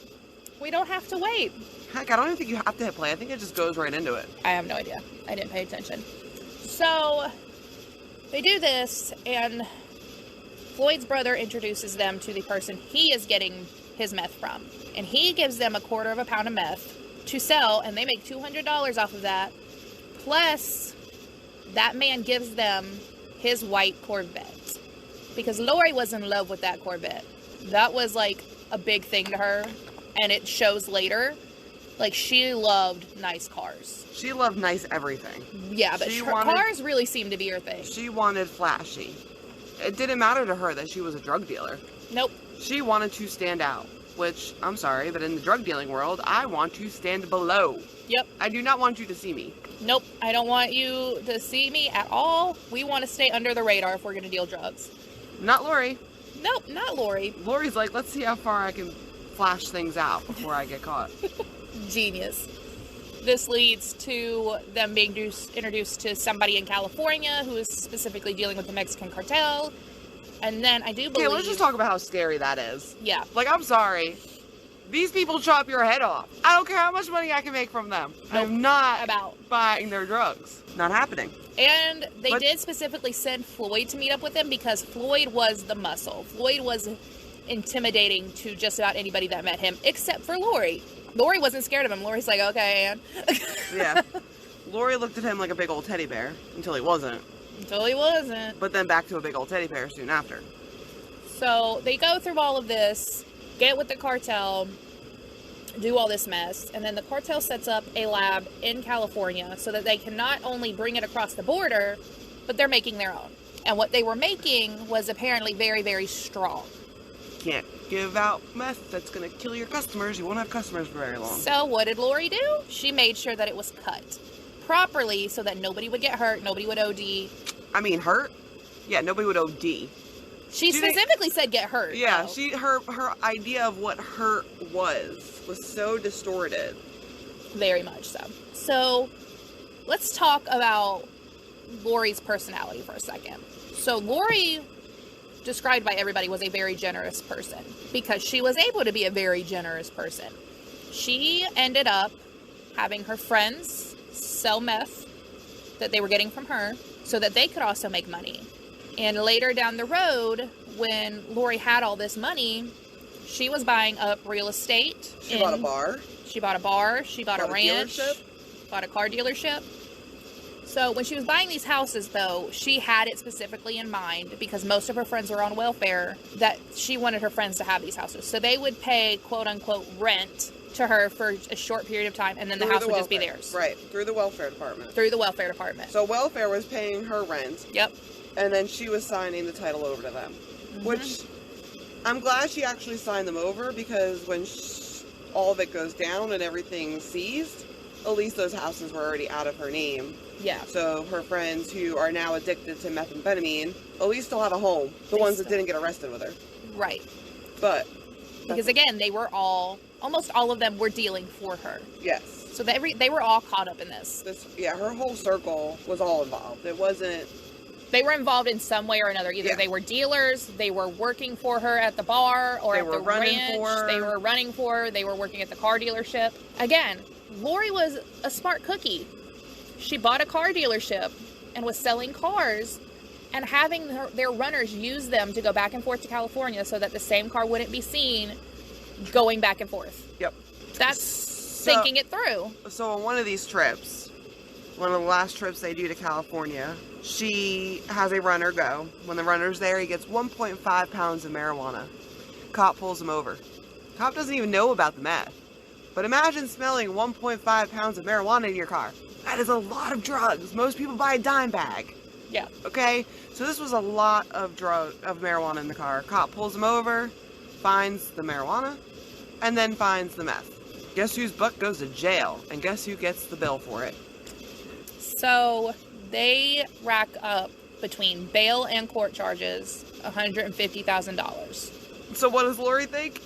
We don't have to wait. Heck, I don't even think you have to hit play. I think it just goes right into it. I have no idea. I didn't pay attention. So they do this, and Floyd's brother introduces them to the person he is getting his meth from. And he gives them 1/4 pound of meth to sell, and they make $200 off of that. Plus, that man gives them his white Corvette. Because Lori was in love with that Corvette. That was like a big thing to her, and it shows later. Like, she loved nice cars. She loved nice everything. Yeah, but cars really seemed to be her thing. She wanted flashy. It didn't matter to her that she was a drug dealer. Nope. She wanted to stand out, which, I'm sorry, but in the drug dealing world, I want to stand below. Yep. I do not want you to see me. Nope. I don't want you to see me at all. We want to stay under the radar if we're going to deal drugs. Not Lori. Nope, not Lori. Lori's like, let's see how far I can flash things out before I get caught. Genius. This leads to them being introduced to somebody in California who is specifically dealing with the Mexican cartel. And then I do believe... Okay, let's just talk about how scary that is. Yeah. Like, I'm sorry. These people chop your head off. I don't care how much money I can make from them. Nope. I'm not buying their drugs. Not happening. And they did specifically send Floyd to meet up with him because Floyd was the muscle. Floyd was intimidating to just about anybody that met him, except for Lori. Lori wasn't scared of him. Lori's like, okay, Ann. Yeah. Lori looked at him like a big old teddy bear until he wasn't. Until he wasn't. But then back to a big old teddy bear soon after. So they go through all of this, get with the cartel, do all this mess, and then the cartel sets up a lab in California so that they can not only bring it across the border, but they're making their own. And what they were making was apparently very, very strong. Can't give out meth that's going to kill your customers. You won't have customers for very long. So what did Lori do? She made sure that it was cut properly so that nobody would get hurt, nobody would OD. I mean, hurt? Yeah, nobody would OD. She specifically said get hurt. Yeah, though. her idea of what hurt was so distorted. Very much so. So let's talk about Lori's personality for a second. So Lori, described by everybody, was a very generous person because she was able to be a very generous person. She ended up having her friends sell meth that they were getting from her so that they could also make money. And later down the road, when Lori had all this money, she was buying up real estate. She bought a bar. She bought a bar. She bought a ranch. Bought a car dealership. So when she was buying these houses, though, she had it specifically in mind because most of her friends were on welfare that she wanted her friends to have these houses. So they would pay, quote unquote, rent to her for a short period of time, and then the house would just be theirs. Right, through the welfare department. Through the welfare department. So welfare was paying her rent. Yep. And then she was signing the title over to them. Mm-hmm. Which, I'm glad she actually signed them over because when all of it goes down and everything's seized, at least those houses were already out of her name. Yeah. So her friends who are now addicted to methamphetamine at least still have a home. The ones that didn't get arrested with her. Right. But. Because again, they were almost all of them were dealing for her. Yes. So they were all caught up in this. Yeah, her whole circle was all involved. It wasn't... They were involved in some way or another. Either they were dealers, they were working for her at the bar or at the ranch. They were running for her. They were working at the car dealership. Again, Lori was a smart cookie. She bought a car dealership and was selling cars and having their runners use them to go back and forth to California so that the same car wouldn't be seen going back and forth. Yep. That's thinking it through. So on one of these trips, one of the last trips they do to California, she has a runner go. When the runner's there, he gets 1.5 pounds of marijuana. Cop pulls him over. Cop doesn't even know about the meth. But imagine smelling 1.5 pounds of marijuana in your car. That is a lot of drugs. Most people buy a dime bag. Yeah. Okay? So this was a lot of marijuana in the car. Cop pulls him over, finds the marijuana, and then finds the meth. Guess whose butt goes to jail? And guess who gets the bill for it? So they rack up between bail and court charges $150,000. So what does Lori think?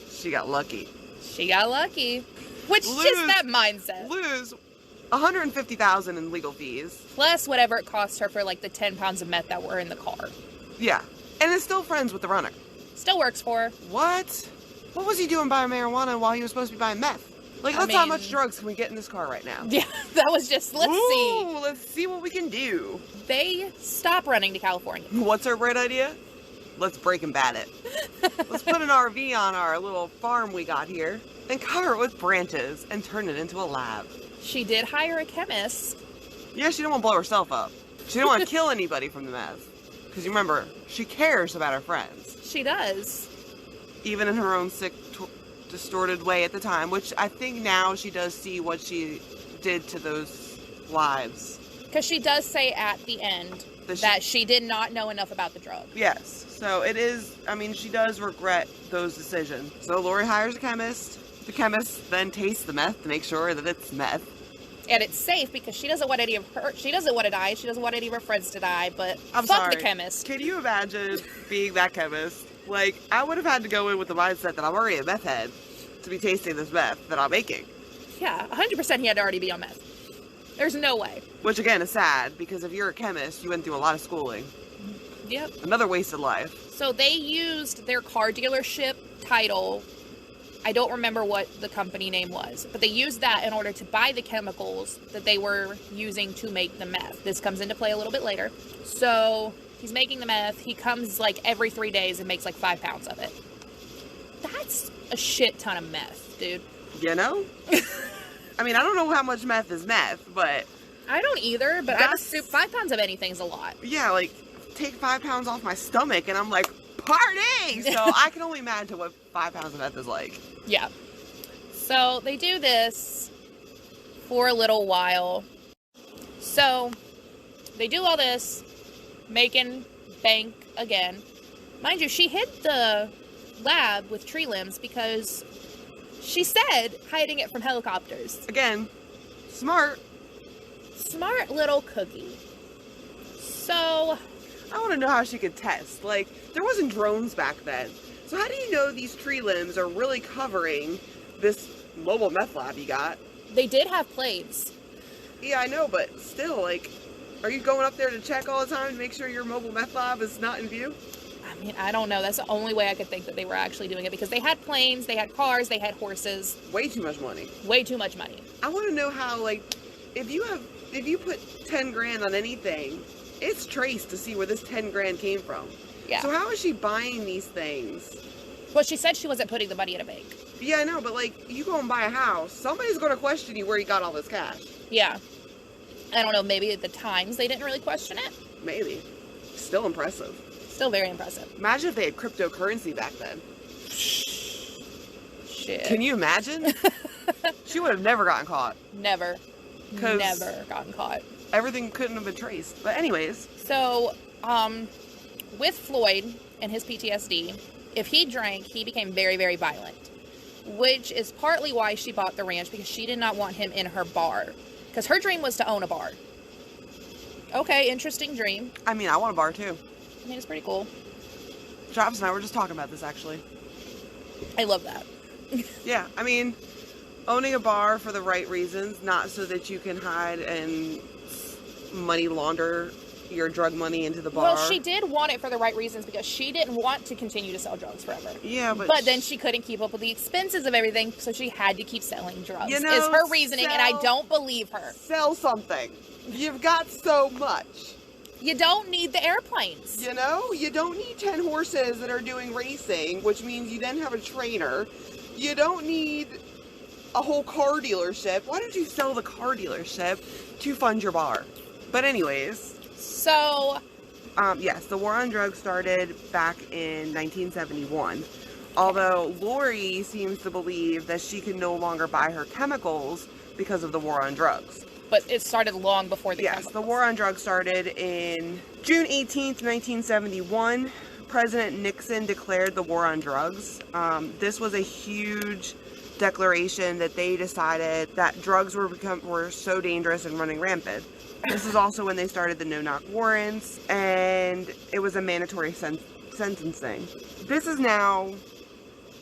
She got lucky. She got lucky. Which just that mindset. Lose $150,000 in legal fees. Plus whatever it cost her for like the 10 pounds of meth that were in the car. Yeah. And is still friends with the runner. Still works for her. What? What was he doing buying marijuana while he was supposed to be buying meth? Like, how much drugs can we get in this car right now? Yeah, that was just, let's see what we can do. They stop running to California. What's our bright idea? Let's break and bat it. Let's put an RV on our little farm we got here and cover it with branches and turn it into a lab. She did hire a chemist. Yeah, she didn't want to blow herself up. She didn't want to kill anybody from the meth. Because you remember, she cares about her friends. She does. Even in her own sick distorted way at the time, which I think now she does see what she did to those lives. Because she does say at the end that she did not know enough about the drug. Yes. So it is, I mean, she does regret those decisions. So Lori hires a chemist. The chemist then tastes the meth to make sure that it's meth. And it's safe because she doesn't want any of her, she doesn't want to die, she doesn't want any of her friends to die, but I'm fuck sorry. the chemist. Can you imagine being that chemist? Like, I would have had to go in with the mindset that I'm already a meth head to be tasting this meth that I'm making. Yeah, 100% he had to already be on meth. There's no way. Which, again, is sad, because if you're a chemist, you went through a lot of schooling. Yep. Another wasted life. So they used their car dealership title. I don't remember what the company name was, but they used that in order to buy the chemicals that they were using to make the meth. This comes into play a little bit later. So he's making the meth. He comes like every 3 days and makes like 5 pounds of it. That's a shit ton of meth, dude. You know? I mean, I don't know how much meth is meth, but... I don't either, but I assume 5 pounds of anything's a lot. Yeah, like, take 5 pounds off my stomach and I'm like, party! So I can only imagine what 5 pounds of meth is like. Yeah. So they do this for a little while. So they do all this, making bank again. Mind you, she hid the lab with tree limbs because she said hiding it from helicopters. Again, smart. Smart little cookie. So I want to know how she could test. Like, there wasn't drones back then. So how do you know these tree limbs are really covering this mobile meth lab you got? they did have planes. Yeah, I know, but still, like, are you going up there to check all the time to make sure your mobile meth lab is not in view? I mean, I don't know. That's the only way I could think that they were actually doing it, because they had planes, they had cars, they had horses. Way too much money. Way too much money. I want to know how, like, if you put 10 grand on anything, it's traced to see where this 10 grand came from. Yeah. So how is she buying these things? Well, she said she wasn't putting the money in a bank. Yeah, I know, but, like, you go and buy a house, somebody's going to question you where you got all this cash. Yeah. I don't know, maybe at the times they didn't really question it. Maybe. Still impressive. Still very impressive. Imagine if they had cryptocurrency back then. Shit. Can you imagine? She would have never gotten caught. Never. 'Cause Never gotten caught. everything couldn't have been traced. But anyways. So, with Floyd and his PTSD, if he drank, he became very, very violent. Which is partly why she bought the ranch, because she did not want him in her bar. Because her dream was to own a bar. Okay, interesting dream. I mean, I want a bar too. I mean, it's pretty cool. Travis and I were just talking about this, actually. I love that. Yeah, I mean, owning a bar for the right reasons, not so that you can hide and money launder your drug money into the bar. Well, she did want it for the right reasons, because she didn't want to continue to sell drugs forever. Yeah, but... But then she couldn't keep up with the expenses of everything, so she had to keep selling drugs. You know, is her reasoning, and I don't believe her. Sell something. You've got so much. You don't need the airplanes. You know? You don't need 10 horses that are doing racing, which means you then have a trainer. You don't need a whole car dealership. Why don't you sell the car dealership to fund your bar? But anyways... So... yes, the war on drugs started back in 1971. Although Lori seems to believe that she can no longer buy her chemicals because of the war on drugs. But it started long before the Yes, the war on drugs started in June 18th, 1971. President Nixon declared the war on drugs. This was a huge declaration that they decided that drugs were so dangerous and running rampant. This is also when they started the no-knock warrants, and it was a mandatory sentencing. This is now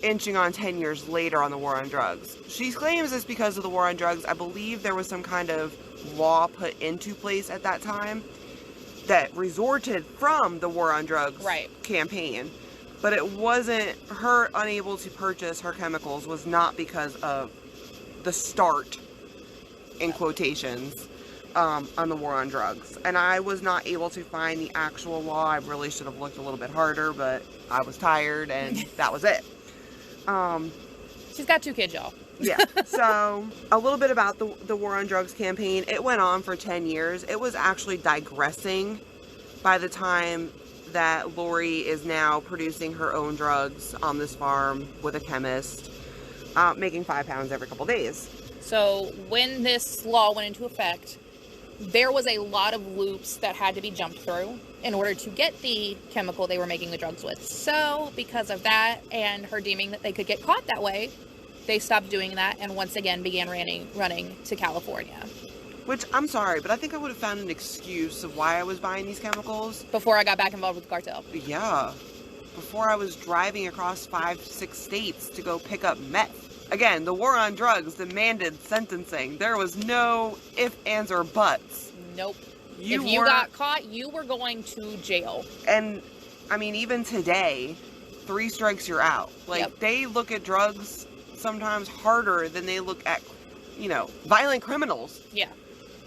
inching on 10 years later on the war on drugs. She claims it's because of the war on drugs. I believe there was some kind of law put into place at that time that resorted from the war on drugs campaign. But it wasn't, her unable to purchase her chemicals was not because of the start, in quotations, on the war on drugs. And I was not able to find the actual law. I really should have looked a little bit harder, but I was tired, and that was it. She's got 2 kids, y'all. Yeah. So, a little bit about the war on drugs campaign. It went on for 10 years. It was actually digressing by the time that Lori is now producing her own drugs on this farm with a chemist. making 5 pounds every couple days. So when this law went into effect, there was a lot of loops that had to be jumped through in order to get the chemical they were making the drugs with. So because of that and her deeming that they could get caught that way, they stopped doing that and once again began running to California. Which, I'm sorry, but I think I would have found an excuse of why I was buying these chemicals. Before I got back involved with the cartel. Yeah. Before I was driving across 5-6 states to go pick up meth. Again, the war on drugs demanded sentencing. There was no ifs, ands, or buts. Nope. If you got caught, you were going to jail. And, I mean, even today, 3 strikes, you're out. Like, Yep. They look at drugs sometimes harder than they look at, violent criminals. Yeah.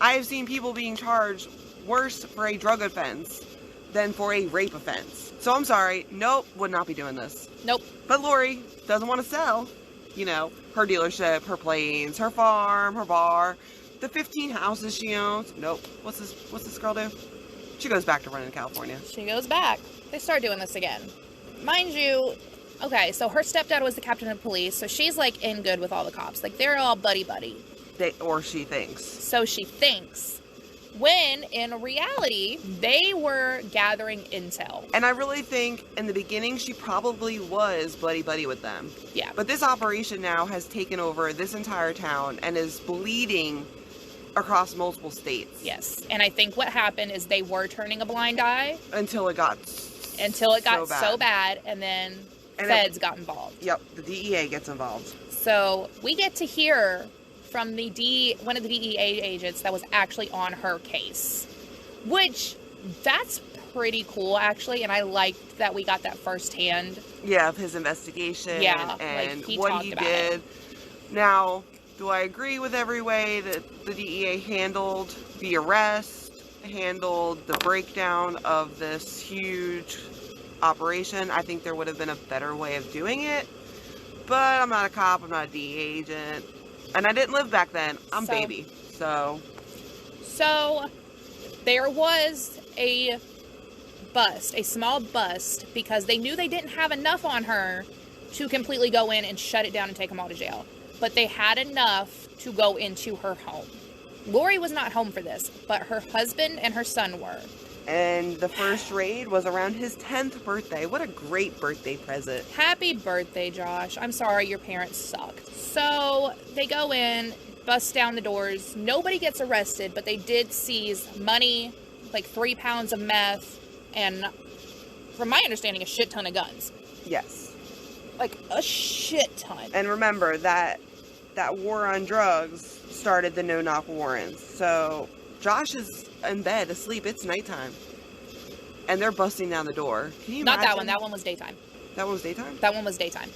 I have seen people being charged worse for a drug offense than for a rape offense. So I'm sorry. Nope, would not be doing this. Nope. But Lori doesn't want to sell. Her dealership, her planes, her farm, her bar, the 15 houses she owns. Nope. What's this girl do? She goes back to running in California. She goes back. They start doing this again. Mind you, okay, so her stepdad was the captain of police, so she's like in good with all the cops. Like they're all buddy-buddy. Or she thinks. So she thinks. When, in reality, they were gathering intel. And I really think, in the beginning, she probably was buddy-buddy with them. Yeah. But this operation now has taken over this entire town and is bleeding across multiple states. Yes. And I think what happened is they were turning a blind eye. Until it got so bad, and then feds got involved. Yep, the DEA gets involved. So we get to hear from one of the DEA agents that was actually on her case, which that's pretty cool actually, and I liked that we got that firsthand. Yeah, of his investigation. Yeah, and like what he did. Now, do I agree with every way that the DEA handled the arrest, handled the breakdown of this huge operation? I think there would have been a better way of doing it, but I'm not a cop, I'm not a DEA agent. And I didn't live back then. I'm baby. So there was a small bust, because they knew they didn't have enough on her to completely go in and shut it down and take them all to jail. But they had enough to go into her home. Lori was not home for this, but her husband and her son were. And the first raid was around his 10th birthday. What a great birthday present. Happy birthday, Josh. I'm sorry your parents sucked. So they go in, bust down the doors. Nobody gets arrested, but they did seize money, like 3 pounds of meth, and from my understanding, a shit ton of guns. Yes. Like a shit ton. And remember that war on drugs started the no-knock warrants. So Josh is in bed asleep. It's nighttime. And they're busting down the door. Can you imagine? Not that one. That one was daytime. That one was daytime? That one was daytime.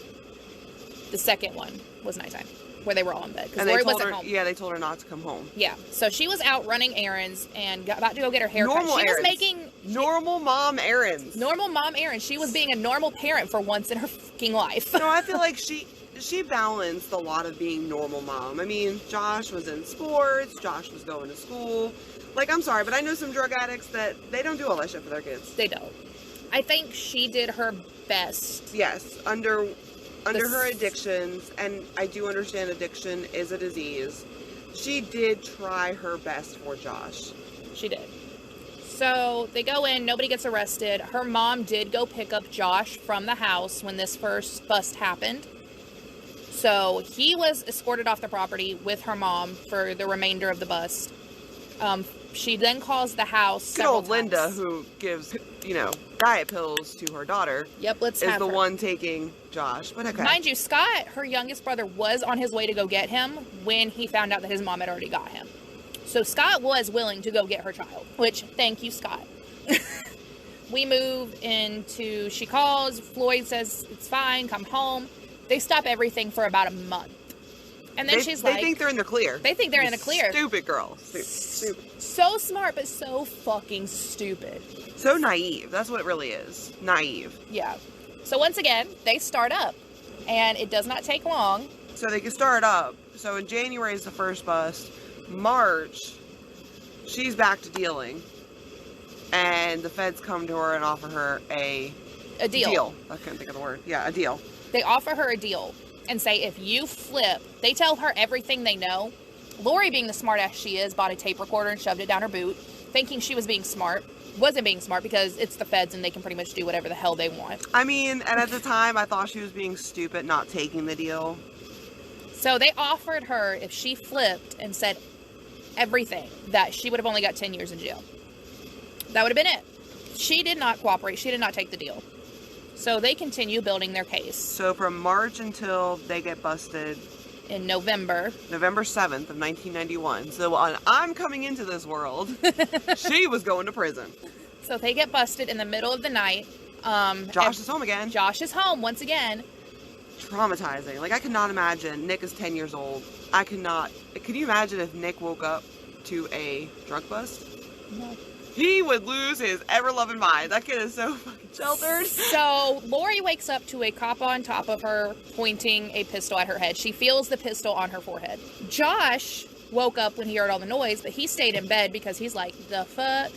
The second one was nighttime, where they were all in bed. And Lori wasn't home. Yeah, they told her not to come home. Yeah. So she was out running errands and about to go get her hair cut. Normal She errands. was making... Normal mom errands. Normal mom errands. She was being a normal parent for once in her fucking life. No, I feel like she balanced a lot of being normal mom. I mean, Josh was in sports. Josh was going to school. Like, I'm sorry, but I know some drug addicts that they don't do all that shit for their kids. They don't. I think she did her best. Yes, under her addictions, and I do understand addiction is a disease. She did try her best for Josh. She did. So they go in, nobody gets arrested. Her mom did go pick up Josh from the house when this first bust happened. So he was escorted off the property with her mom for the remainder of the bust. She then calls the house. Good old Linda, who gives, diet pills to her daughter. Yep, is the one taking Josh. But okay. Mind you, Scott, her youngest brother, was on his way to go get him when he found out that his mom had already got him. So Scott was willing to go get her child, which, thank you, Scott. We move into, she calls, Floyd says, it's fine, come home. They stop everything for about a month. And then she's like... They think they're in the clear. They think they're in the clear. Stupid girl. Stupid. So smart, but so fucking stupid. So naive. That's what it really is. Naive. Yeah. So once again, they start up. And it does not take long. So they can start up. So in January is the first bust. March, she's back to dealing. And the feds come to her and offer her a deal. I couldn't think of the word. Yeah, a deal. They offer her a deal. and say, if you flip, they tell her everything they know. Lori, being the smart ass she is, bought a tape recorder and shoved it down her boot, thinking she was being smart. Wasn't being smart because it's the feds and they can pretty much do whatever the hell they want. I mean, and at the time, I thought she was being stupid, not taking the deal. So they offered her, if she flipped and said everything, that she would have only got 10 years in jail. That would have been it. She did not cooperate. She did not take the deal. So they continue building their case. So from March until they get busted in November 7th of 1991. So when I'm coming into this world, she was going to prison. So they get busted in the middle of the night. Josh is home again. Josh is home once again. Traumatizing. Like, I could not imagine. Nick is 10 years old. I could not. Could you imagine if Nick woke up to a drug bust? No. He would lose his ever-loving mind. That kid is so fucking sheltered. So Lori wakes up to a cop on top of her pointing a pistol at her head. She feels the pistol on her forehead. Josh woke up when he heard all the noise, but he stayed in bed because he's like, the fuck?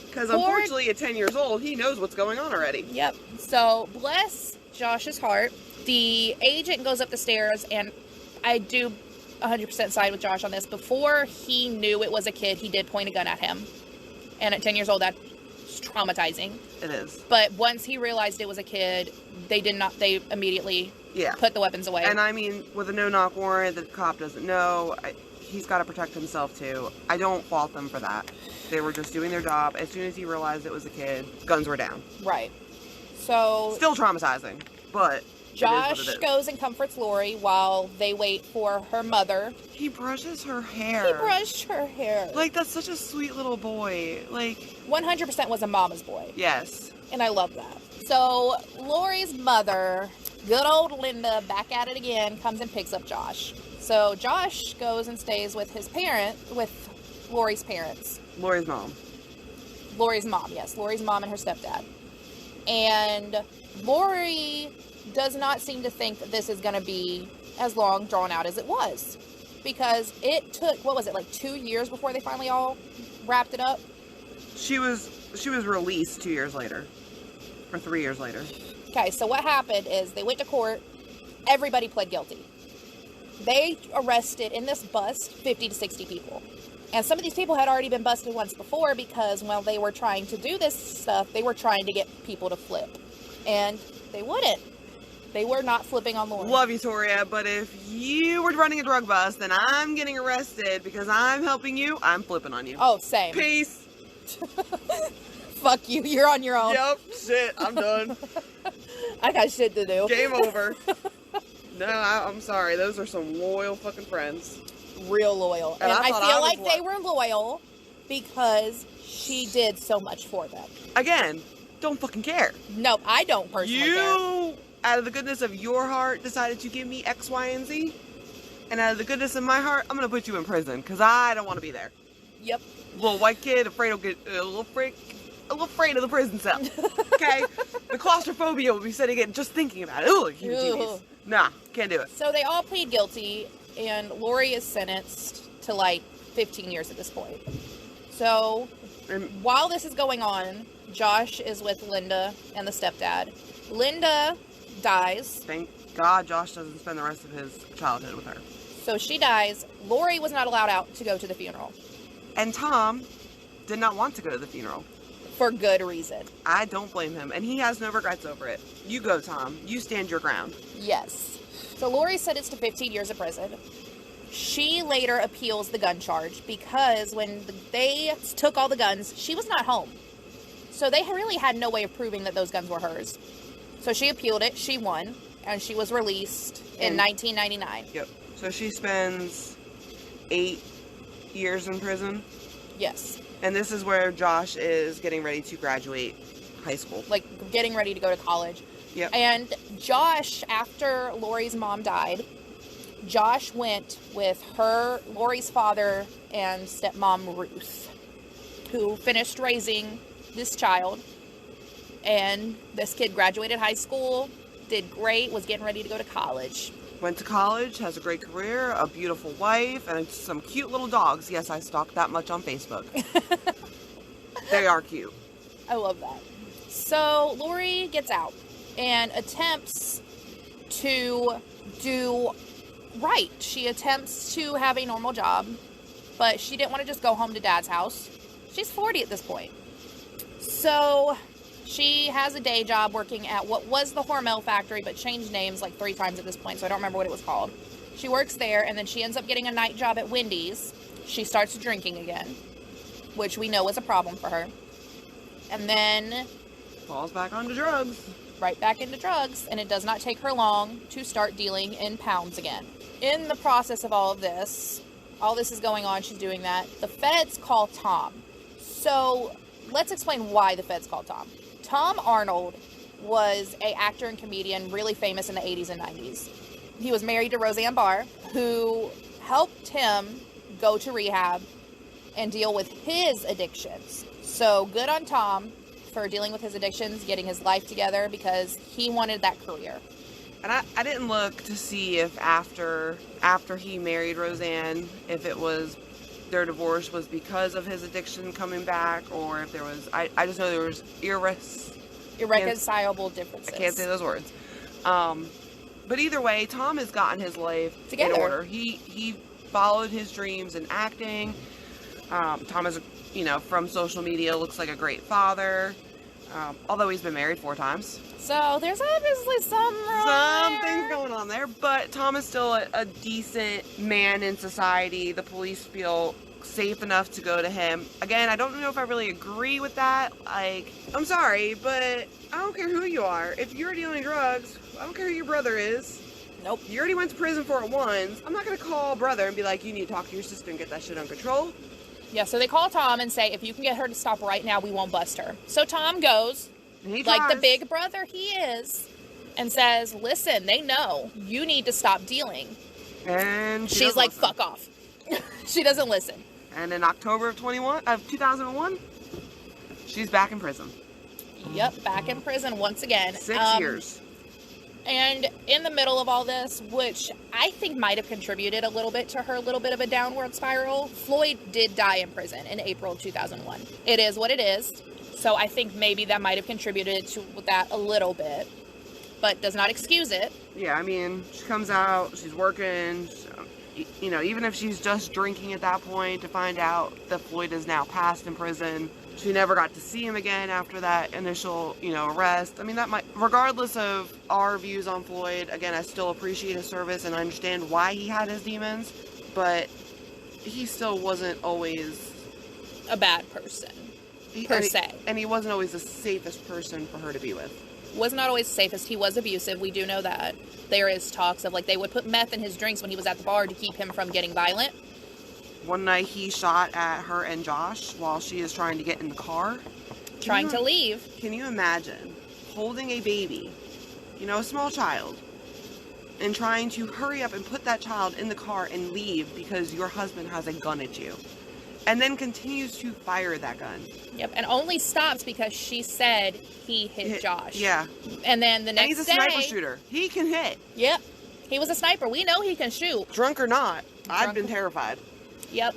Because unfortunately at 10 years old, he knows what's going on already. Yep. So bless Josh's heart. The agent goes up the stairs, and I do 100% side with Josh on this. Before he knew it was a kid, he did point a gun at him. And at 10 years old, that's traumatizing. It is. But once he realized it was a kid, they immediately put the weapons away. And I mean, with a no-knock warrant, the cop doesn't know. He's got to protect himself, too. I don't fault them for that. They were just doing their job. As soon as he realized it was a kid, guns were down. Right. So... Still traumatizing, but... Josh goes and comforts Lori while they wait for her mother. He brushes her hair. He brushed her hair. Like, that's such a sweet little boy. Like... 100% was a mama's boy. Yes. And I love that. So, Lori's mother, good old Linda, back at it again, comes and picks up Josh. So, Josh goes and stays with with Lori's parents. Lori's mom. Lori's mom, yes. Lori's mom and her stepdad. And Lori does not seem to think that this is going to be as long drawn out as it was, because it took, what was it, like 2 years before they finally all wrapped it up? She was released 2 years later, or 3 years later. Okay, so what happened is they went to court. Everybody pled guilty. They arrested in this bust 50 to 60 people, and some of these people had already been busted once before because while they were trying to do this stuff, they were trying to get people to flip, and they wouldn't. They were not flipping on Lori. Love you, Toria, but if you were running a drug bust and I'm getting arrested because I'm helping you, I'm flipping on you. Oh, same. Peace. Fuck you. You're on your own. Yep. Shit. I'm done. I got shit to do. Game over. No, I'm sorry. Those are some loyal fucking friends. Real loyal. And I feel like they were loyal because she did so much for them. Again, don't fucking care. No, I don't personally care. You, out of the goodness of your heart, decided to give me X, Y, and Z. And out of the goodness of my heart, I'm going to put you in prison because I don't want to be there. Yep. Little white kid, afraid will get a little afraid of the prison cell. Okay? The claustrophobia will be setting in just thinking about it. Ooh, heebie-jeebies. Nah, can't do it. So they all plead guilty, and Lori is sentenced to like 15 years at this point. So while this is going on, Josh is with Linda and the stepdad. Linda dies. Thank God Josh doesn't spend the rest of his childhood with her. So she dies. Lori was not allowed out to go to the funeral. And Tom did not want to go to the funeral. For good reason. I don't blame him, and he has no regrets over it. You go, Tom. You stand your ground. Yes. So Lori's sentenced to 15 years of prison. She later appeals the gun charge because when they took all the guns, she was not home. So they really had no way of proving that those guns were hers. So she appealed it, she won, and she was released in 1999. Yep. So she spends 8 years in prison. Yes. And this is where Josh is getting ready to graduate high school. Like, getting ready to go to college. Yep. And Josh, after Lori's mom died, Josh went with Lori's father and stepmom, Ruth, who finished raising this child. And this kid graduated high school, did great, was getting ready to go to college. Went to college, has a great career, a beautiful wife, and some cute little dogs. Yes, I stalked that much on Facebook. They are cute. I love that. So Lori gets out and attempts to do right. She attempts to have a normal job, but she didn't want to just go home to dad's house. She's 40 at this point. So she has a day job working at what was the Hormel factory, but changed names like 3 times at this point, so I don't remember what it was called. She works there, and then she ends up getting a night job at Wendy's. She starts drinking again, which we know is a problem for her. And then falls back onto drugs. Right back into drugs, and it does not take her long to start dealing in pounds again. In the process of all this is going on, she's doing that. The feds call Tom. So let's explain why the feds called Tom. Tom Arnold was an actor and comedian really famous in the 80s and 90s. He was married to Roseanne Barr, who helped him go to rehab and deal with his addictions. So good on Tom for dealing with his addictions, getting his life together, because he wanted that career. And I didn't look to see if after he married Roseanne, if it was their divorce was because of his addiction coming back, or if there was, I just know there was irreconcilable differences. I can't say those words. But either way, Tom has gotten his life together. In order. He followed his dreams in acting. Tom is, from social media, looks like a great father. Although he's been married 4 times. So there's obviously some things going on there. But Tom is still a decent man in society. The police feel safe enough to go to him. Again, I don't know if I really agree with that. Like, I'm sorry, but I don't care who you are. If you're dealing drugs, I don't care who your brother is. Nope. You already went to prison for it once. I'm not going to call brother and be like, you need to talk to your sister and get that shit under control. Yeah, so they call Tom and say, if you can get her to stop right now, we won't bust her. So Tom goes, like the big brother he is, and says, listen, they know you need to stop dealing. And she's like, fuck off. She doesn't listen. And in October of 2001, she's back in prison. Yep, back in prison once again. 6 years. And in the middle of all this, which I think might have contributed a little bit to her little bit of a downward spiral, Floyd did die in prison in April of 2001. It is what it is. So I think maybe that might have contributed to that a little bit, but does not excuse it. Yeah, I mean, she comes out, she's working, even if she's just drinking at that point, to find out that Floyd is now passed in prison. She never got to see him again after that initial, arrest. I mean, that might, regardless of our views on Floyd, again, I still appreciate his service and I understand why he had his demons, but he still wasn't always a bad person, per se. And he wasn't always the safest person for her to be with. Was not always the safest. He was abusive. We do know that. There is talks of, they would put meth in his drinks when he was at the bar to keep him from getting violent. One night he shot at her and Josh while she is trying to get in the car. Trying to leave. Can you imagine holding a baby, a small child, and trying to hurry up and put that child in the car and leave because your husband has a gun at you, and then continues to fire that gun? Yep, and only stops because she said he hit Josh. Yeah. And then the next day... he's a sniper shooter. He can hit. Yep. He was a sniper. We know he can shoot. Drunk or not, I've been terrified. Yep.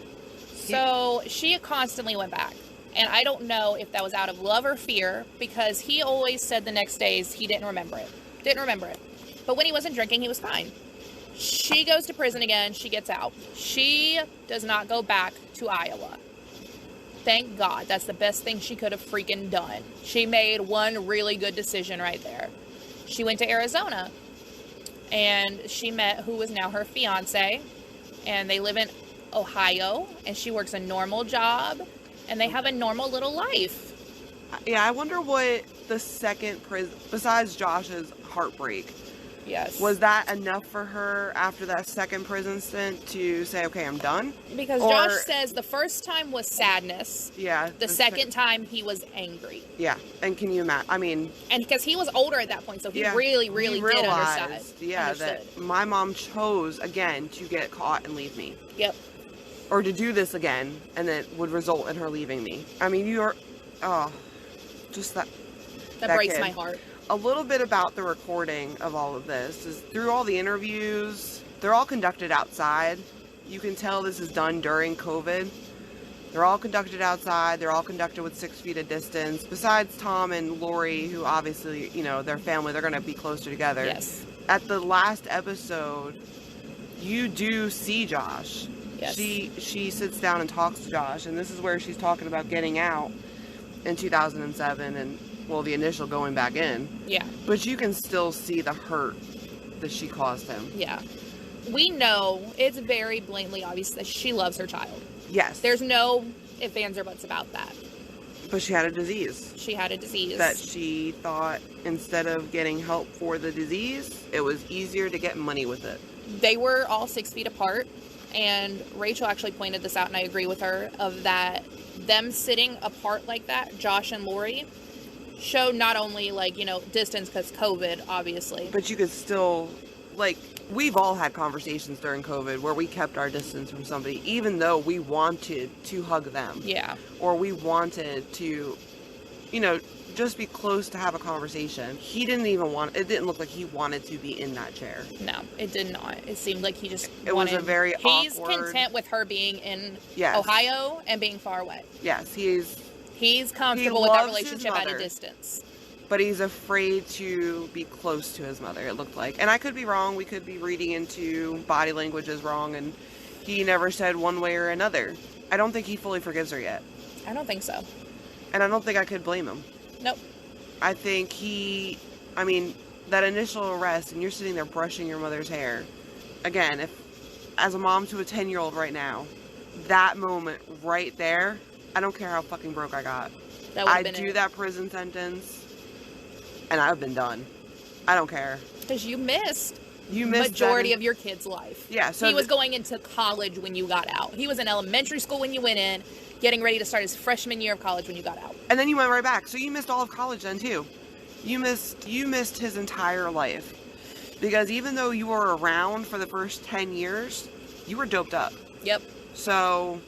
So she constantly went back. And I don't know if that was out of love or fear, because he always said the next days he didn't remember it. But when he wasn't drinking, he was fine. She goes to prison again. She gets out. She does not go back to Iowa. Thank God. That's the best thing she could have freaking done. She made one really good decision right there. She went to Arizona. And she met who is now her fiance. And they live in Ohio. And she works a normal job. And they have a normal little life. Yeah, I wonder what the second prison, besides Josh's heartbreak, yes, was that enough for her after that second prison stint to say, okay, I'm done? Because Josh says the first time was sadness. Yeah. The second time he was angry. Yeah. And can you imagine? I mean... And because he was older at that point, so he really did understand. Yeah, that my mom chose, again, to get caught and leave me. Yep. Or to do this again, and then would result in her leaving me. I mean, just that breaks kid. My heart. A little bit about the recording of all of this is through all the interviews, they're all conducted outside. You can tell this is done during COVID. They're all conducted outside. They're all conducted with 6 feet of distance. Besides Tom and Lori, who obviously, their family, they're going to be closer together. Yes. at the last episode, you do see Josh. Yes. She sits down and talks to Josh, and this is where she's talking about getting out in 2007 and, well, the initial going back in. Yeah. But you can still see the hurt that she caused him. Yeah. We know, it's very blatantly obvious that she loves her child. Yes. There's no ifs, ands, or buts about that. But she had a disease. She had a disease. That she thought instead of getting help for the disease, it was easier to get money with it. They were all 6 feet apart, and Rachel actually pointed this out, and I agree with her, of that them sitting apart like that, Josh and Lori, showed not only, like, you know, distance because COVID, obviously. But you could still, like, we've all had conversations during COVID where we kept our distance from somebody, even though we wanted to hug them. Yeah. Or we wanted to, you know, just be close to have a conversation. He didn't even want, it didn't look like he wanted to be in that chair. No, it did not. It seemed like he just It wanted, was a very he's awkward... content with her being in Yes. Ohio and being far away. Yes, He's comfortable he with that loves his relationship at a mother. distance. But he's afraid to be close to his mother, it looked like. And I could be wrong. We could be reading into body languages wrong, and he never said one way or another. I don't think he fully forgives her yet. I don't think so. And I don't think I could blame him. Nope. I think that initial arrest, and you're sitting there brushing your mother's hair. Again, if, as a mom to a 10-year-old right now, that moment right there, I don't care how fucking broke I got. I'd do that prison sentence, and I've been done. I don't care. Because you missed majority of your kid's life. Yeah, so he was going into college when you got out. He was in elementary school when you went in, getting ready to start his freshman year of college when you got out. And then you went right back. So you missed all of college then too. You missed his entire life. Because even though you were around for the first 10 years, you were doped up. Yep. So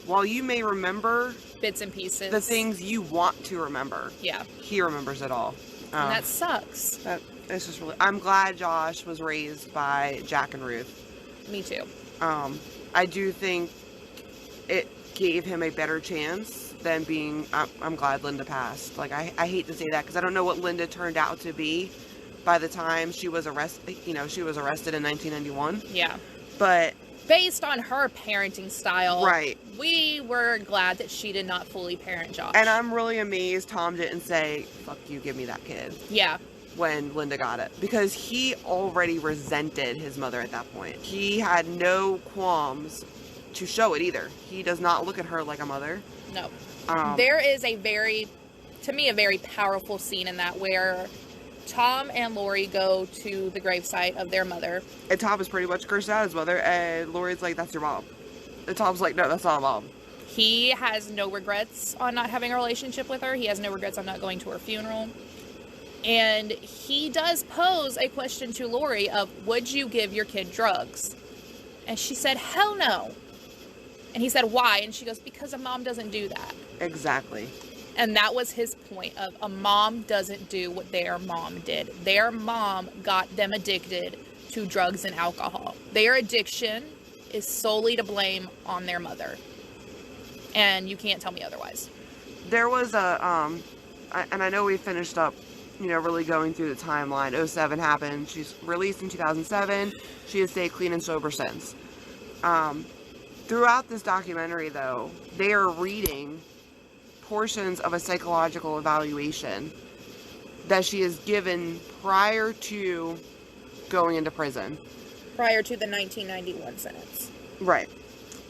while you may remember bits and pieces, the things you want to remember, yeah, he remembers it all. And that sucks. It's just really, I'm glad Josh was raised by Jack and Ruth. Me too. I do think it gave him a better chance than being, I'm glad Linda passed. Like, I hate to say that because I don't know what Linda turned out to be by the time she was arrested. You know, she was arrested in 1991. Yeah. But based on her parenting style, right, we were glad that she did not fully parent Josh. And I'm really amazed Tom didn't say, fuck you, give me that kid. Yeah. When Linda got it. Because he already resented his mother at that point. He had no qualms to show it either. He does not look at her like a mother. No. There is a very powerful scene in that where Tom and Lori go to the gravesite of their mother. And Tom is pretty much cursed out his mother, and Lori's like, that's your mom. And Tom's like, no, that's not a mom. He has no regrets on not having a relationship with her. He has no regrets on not going to her funeral. And he does pose a question to Lori of, would you give your kid drugs? And she said, hell no. And he said, why? And she goes, because a mom doesn't do that. Exactly. And that was his point of, a mom doesn't do what their mom did. Their mom got them addicted to drugs and alcohol. Their addiction is solely to blame on their mother. And you can't tell me otherwise. There was and I know we finished up, you know, really going through the timeline. 07 happened. She's released in 2007. She has stayed clean and sober since. Throughout this documentary, though, they are reading portions of a psychological evaluation that she is given prior to going into prison. Prior to the 1991 sentence. Right.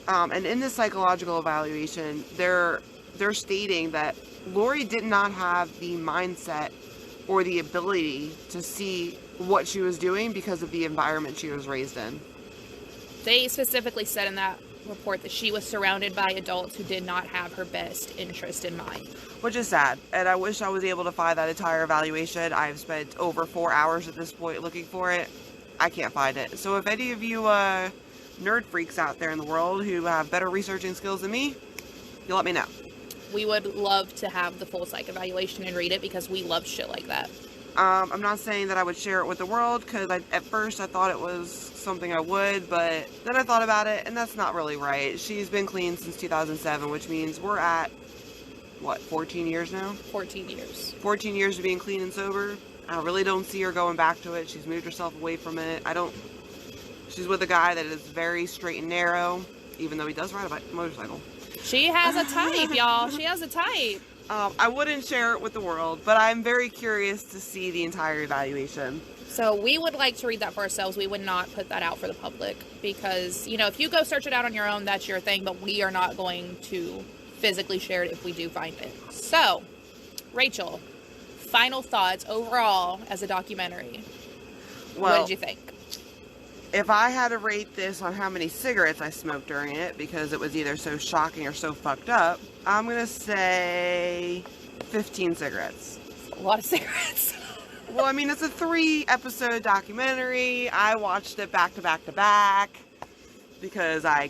And in this psychological evaluation, they're stating that Lori did not have the mindset or the ability to see what she was doing because of the environment she was raised in. They specifically said in that report that she was surrounded by adults who did not have her best interest in mind. Which is sad, and I wish I was able to find that entire evaluation. I've spent over 4 hours at this point looking for it. I can't find it. So if any of you nerd freaks out there in the world who have better researching skills than me, you let me know. We would love to have the full psych evaluation and read it because we love shit like that. I'm not saying that I would share it with the world because at first I thought it was something I would, but then I thought about it and that's not really right. She's been clean since 2007, which means we're at, what, 14 years now? 14 years. 14 years of being clean and sober. I really don't see her going back to it. She's moved herself away from it. She's with a guy that is very straight and narrow, even though he does ride a motorcycle. She has a type, y'all. She has a type. I wouldn't share it with the world, but I'm very curious to see the entire evaluation. So we would like to read that for ourselves. We would not put that out for the public because, if you go search it out on your own, that's your thing, but we are not going to physically share it if we do find it. So, Rachel, final thoughts overall as a documentary. Well, what did you think? If I had to rate this on how many cigarettes I smoked during it, because it was either so shocking or so fucked up, I'm going to say 15 cigarettes. A lot of cigarettes. Well, I mean, it's a 3-episode documentary. I watched it back to back to back because I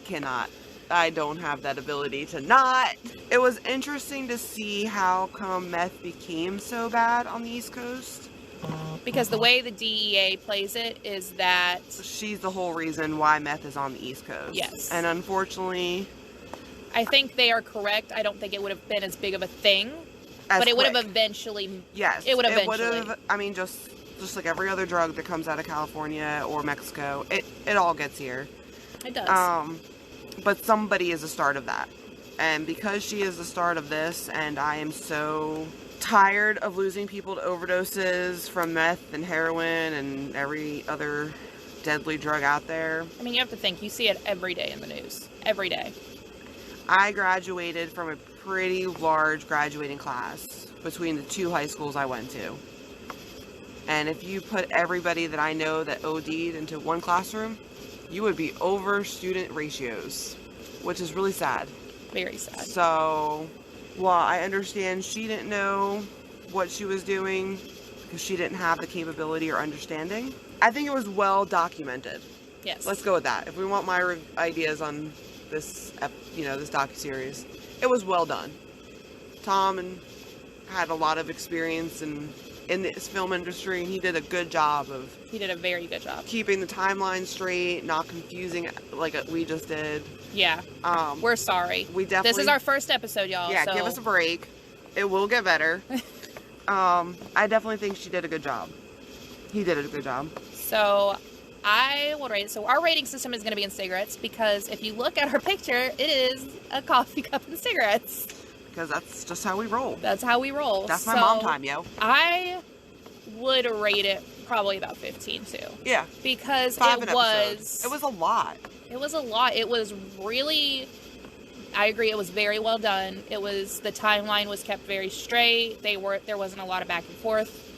don't have that ability to not. It was interesting to see how come meth became so bad on the East Coast. Because the way the DEA plays it is that she's the whole reason why meth is on the East Coast. Yes. And unfortunately, I think they are correct. I don't think it would have been as big of a thing. But it would have eventually. Yes. It would have It eventually. would have, I mean, just like every other drug that comes out of California or Mexico, it all gets here. It does. But somebody is the start of that. And because she is the start of this, and I am so tired of losing people to overdoses from meth and heroin and every other deadly drug out there. I mean, you have to think, you see it every day in the news. Every day. I graduated from a pretty large graduating class between the 2 high schools I went to. And if you put everybody that I know that OD'd into one classroom, you would be over student ratios, which is really sad. Very sad. So, while I understand she didn't know what she was doing because she didn't have the capability or understanding, I think it was well documented. Yes. Let's go with that. If we want my ideas on this, this docuseries, it was well done. Tom had a lot of experience in this film industry, and he did a good job of... He did a very good job. Keeping the timeline straight, not confusing like we just did. Yeah. We're sorry. We definitely... This is our first episode, y'all. Yeah, so... give us a break. It will get better. I definitely think she did a good job. He did a good job. So, I will rate it. So, our rating system is going to be in cigarettes, because if you look at our picture, it is a coffee cup and cigarettes. Because that's just how we roll. That's how we roll. That's my mom time, yo. I would rate it probably about 15, too. Yeah. Because 5 it an was... episode. It was a lot. It was a lot. It was really... I agree, it was very well done. It was... The timeline was kept very straight. There wasn't a lot of back and forth.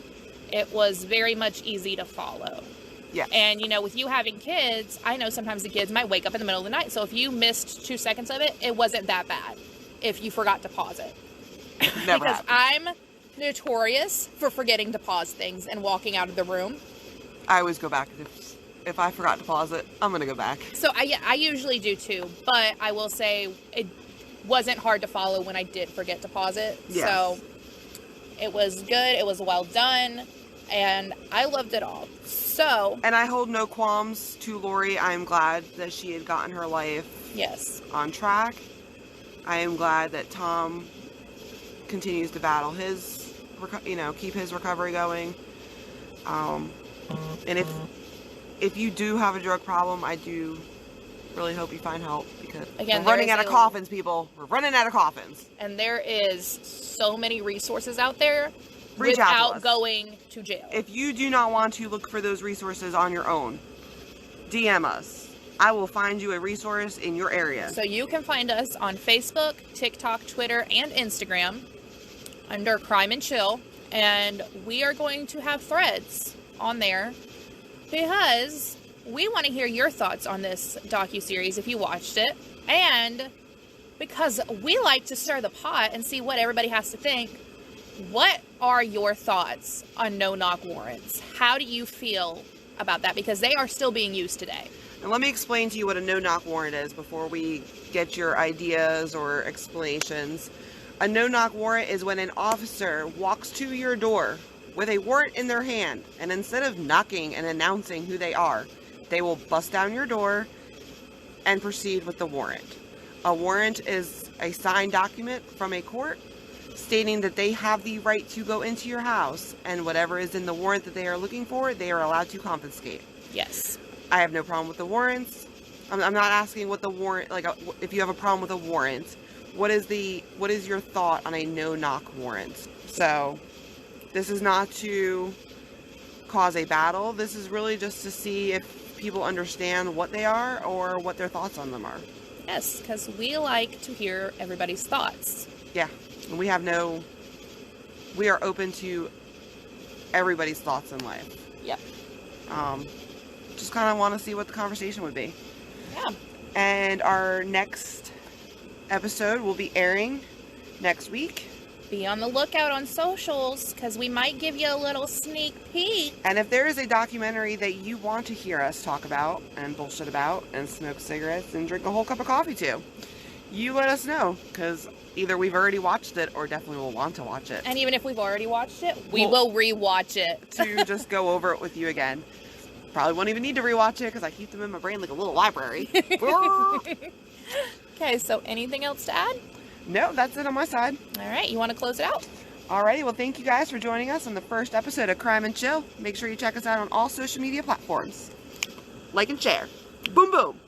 It was very much easy to follow. Yeah. And, with you having kids, I know sometimes the kids might wake up in the middle of the night. So if you missed 2 seconds of it, it wasn't that bad if you forgot to pause it. Never Because happened. I'm notorious for forgetting to pause things and walking out of the room. I always go back. If I forgot to pause it, I'm going to go back. So I usually do too. But I will say it wasn't hard to follow when I did forget to pause it. Yes. So it was good. It was well done. And I loved it all. So. And I hold no qualms to Lori. I am glad that she had gotten her life on track. I am glad that Tom continues to battle his, keep his recovery going. And if you do have a drug problem, I do really hope you find help, because we're running out of coffins, people. We're running out of coffins. And there is so many resources out there Reach out to without us. going to jail. If you do not want to look for those resources on your own, DM us. I will find you a resource in your area. So you can find us on Facebook, TikTok, Twitter, and Instagram under Crime and Chill. And we are going to have threads on there because we want to hear your thoughts on this docuseries if you watched it. And because we like to stir the pot and see what everybody has to think, what are your thoughts on no-knock warrants? How do you feel about that? Because they are still being used today. And let me explain to you what a no-knock warrant is before we get your ideas or explanations. A no-knock warrant is when an officer walks to your door with a warrant in their hand, and instead of knocking and announcing who they are, they will bust down your door and proceed with the warrant. A warrant is a signed document from a court stating that they have the right to go into your house, and whatever is in the warrant that they are looking for, they are allowed to confiscate. Yes. I have no problem with the warrants. I'm not asking what the warrant, like, if you have a problem with a warrant, what is your thought on a no-knock warrant? So, this is not to cause a battle. This is really just to see if people understand what they are or what their thoughts on them are. Yes, because we like to hear everybody's thoughts. Yeah, and we are open to everybody's thoughts in life. Yep. Just kind of want to see what the conversation would be. Yeah. And our next episode will be airing next week. Be on the lookout on socials, because we might give you a little sneak peek. And if there is a documentary that you want to hear us talk about and bullshit about and smoke cigarettes and drink a whole cup of coffee to, you let us know, because either we've already watched it or definitely will want to watch it. And even if we've already watched it, we will rewatch it. To just go over it with you again. Probably won't even need to rewatch it because I keep them in my brain like a little library. Okay, so anything else to add? No, that's it on my side. All right, you want to close it out? Alrighty, well, thank you guys for joining us on the first episode of Crime and Chill. Make sure you check us out on all social media platforms. Like and share. Boom, boom.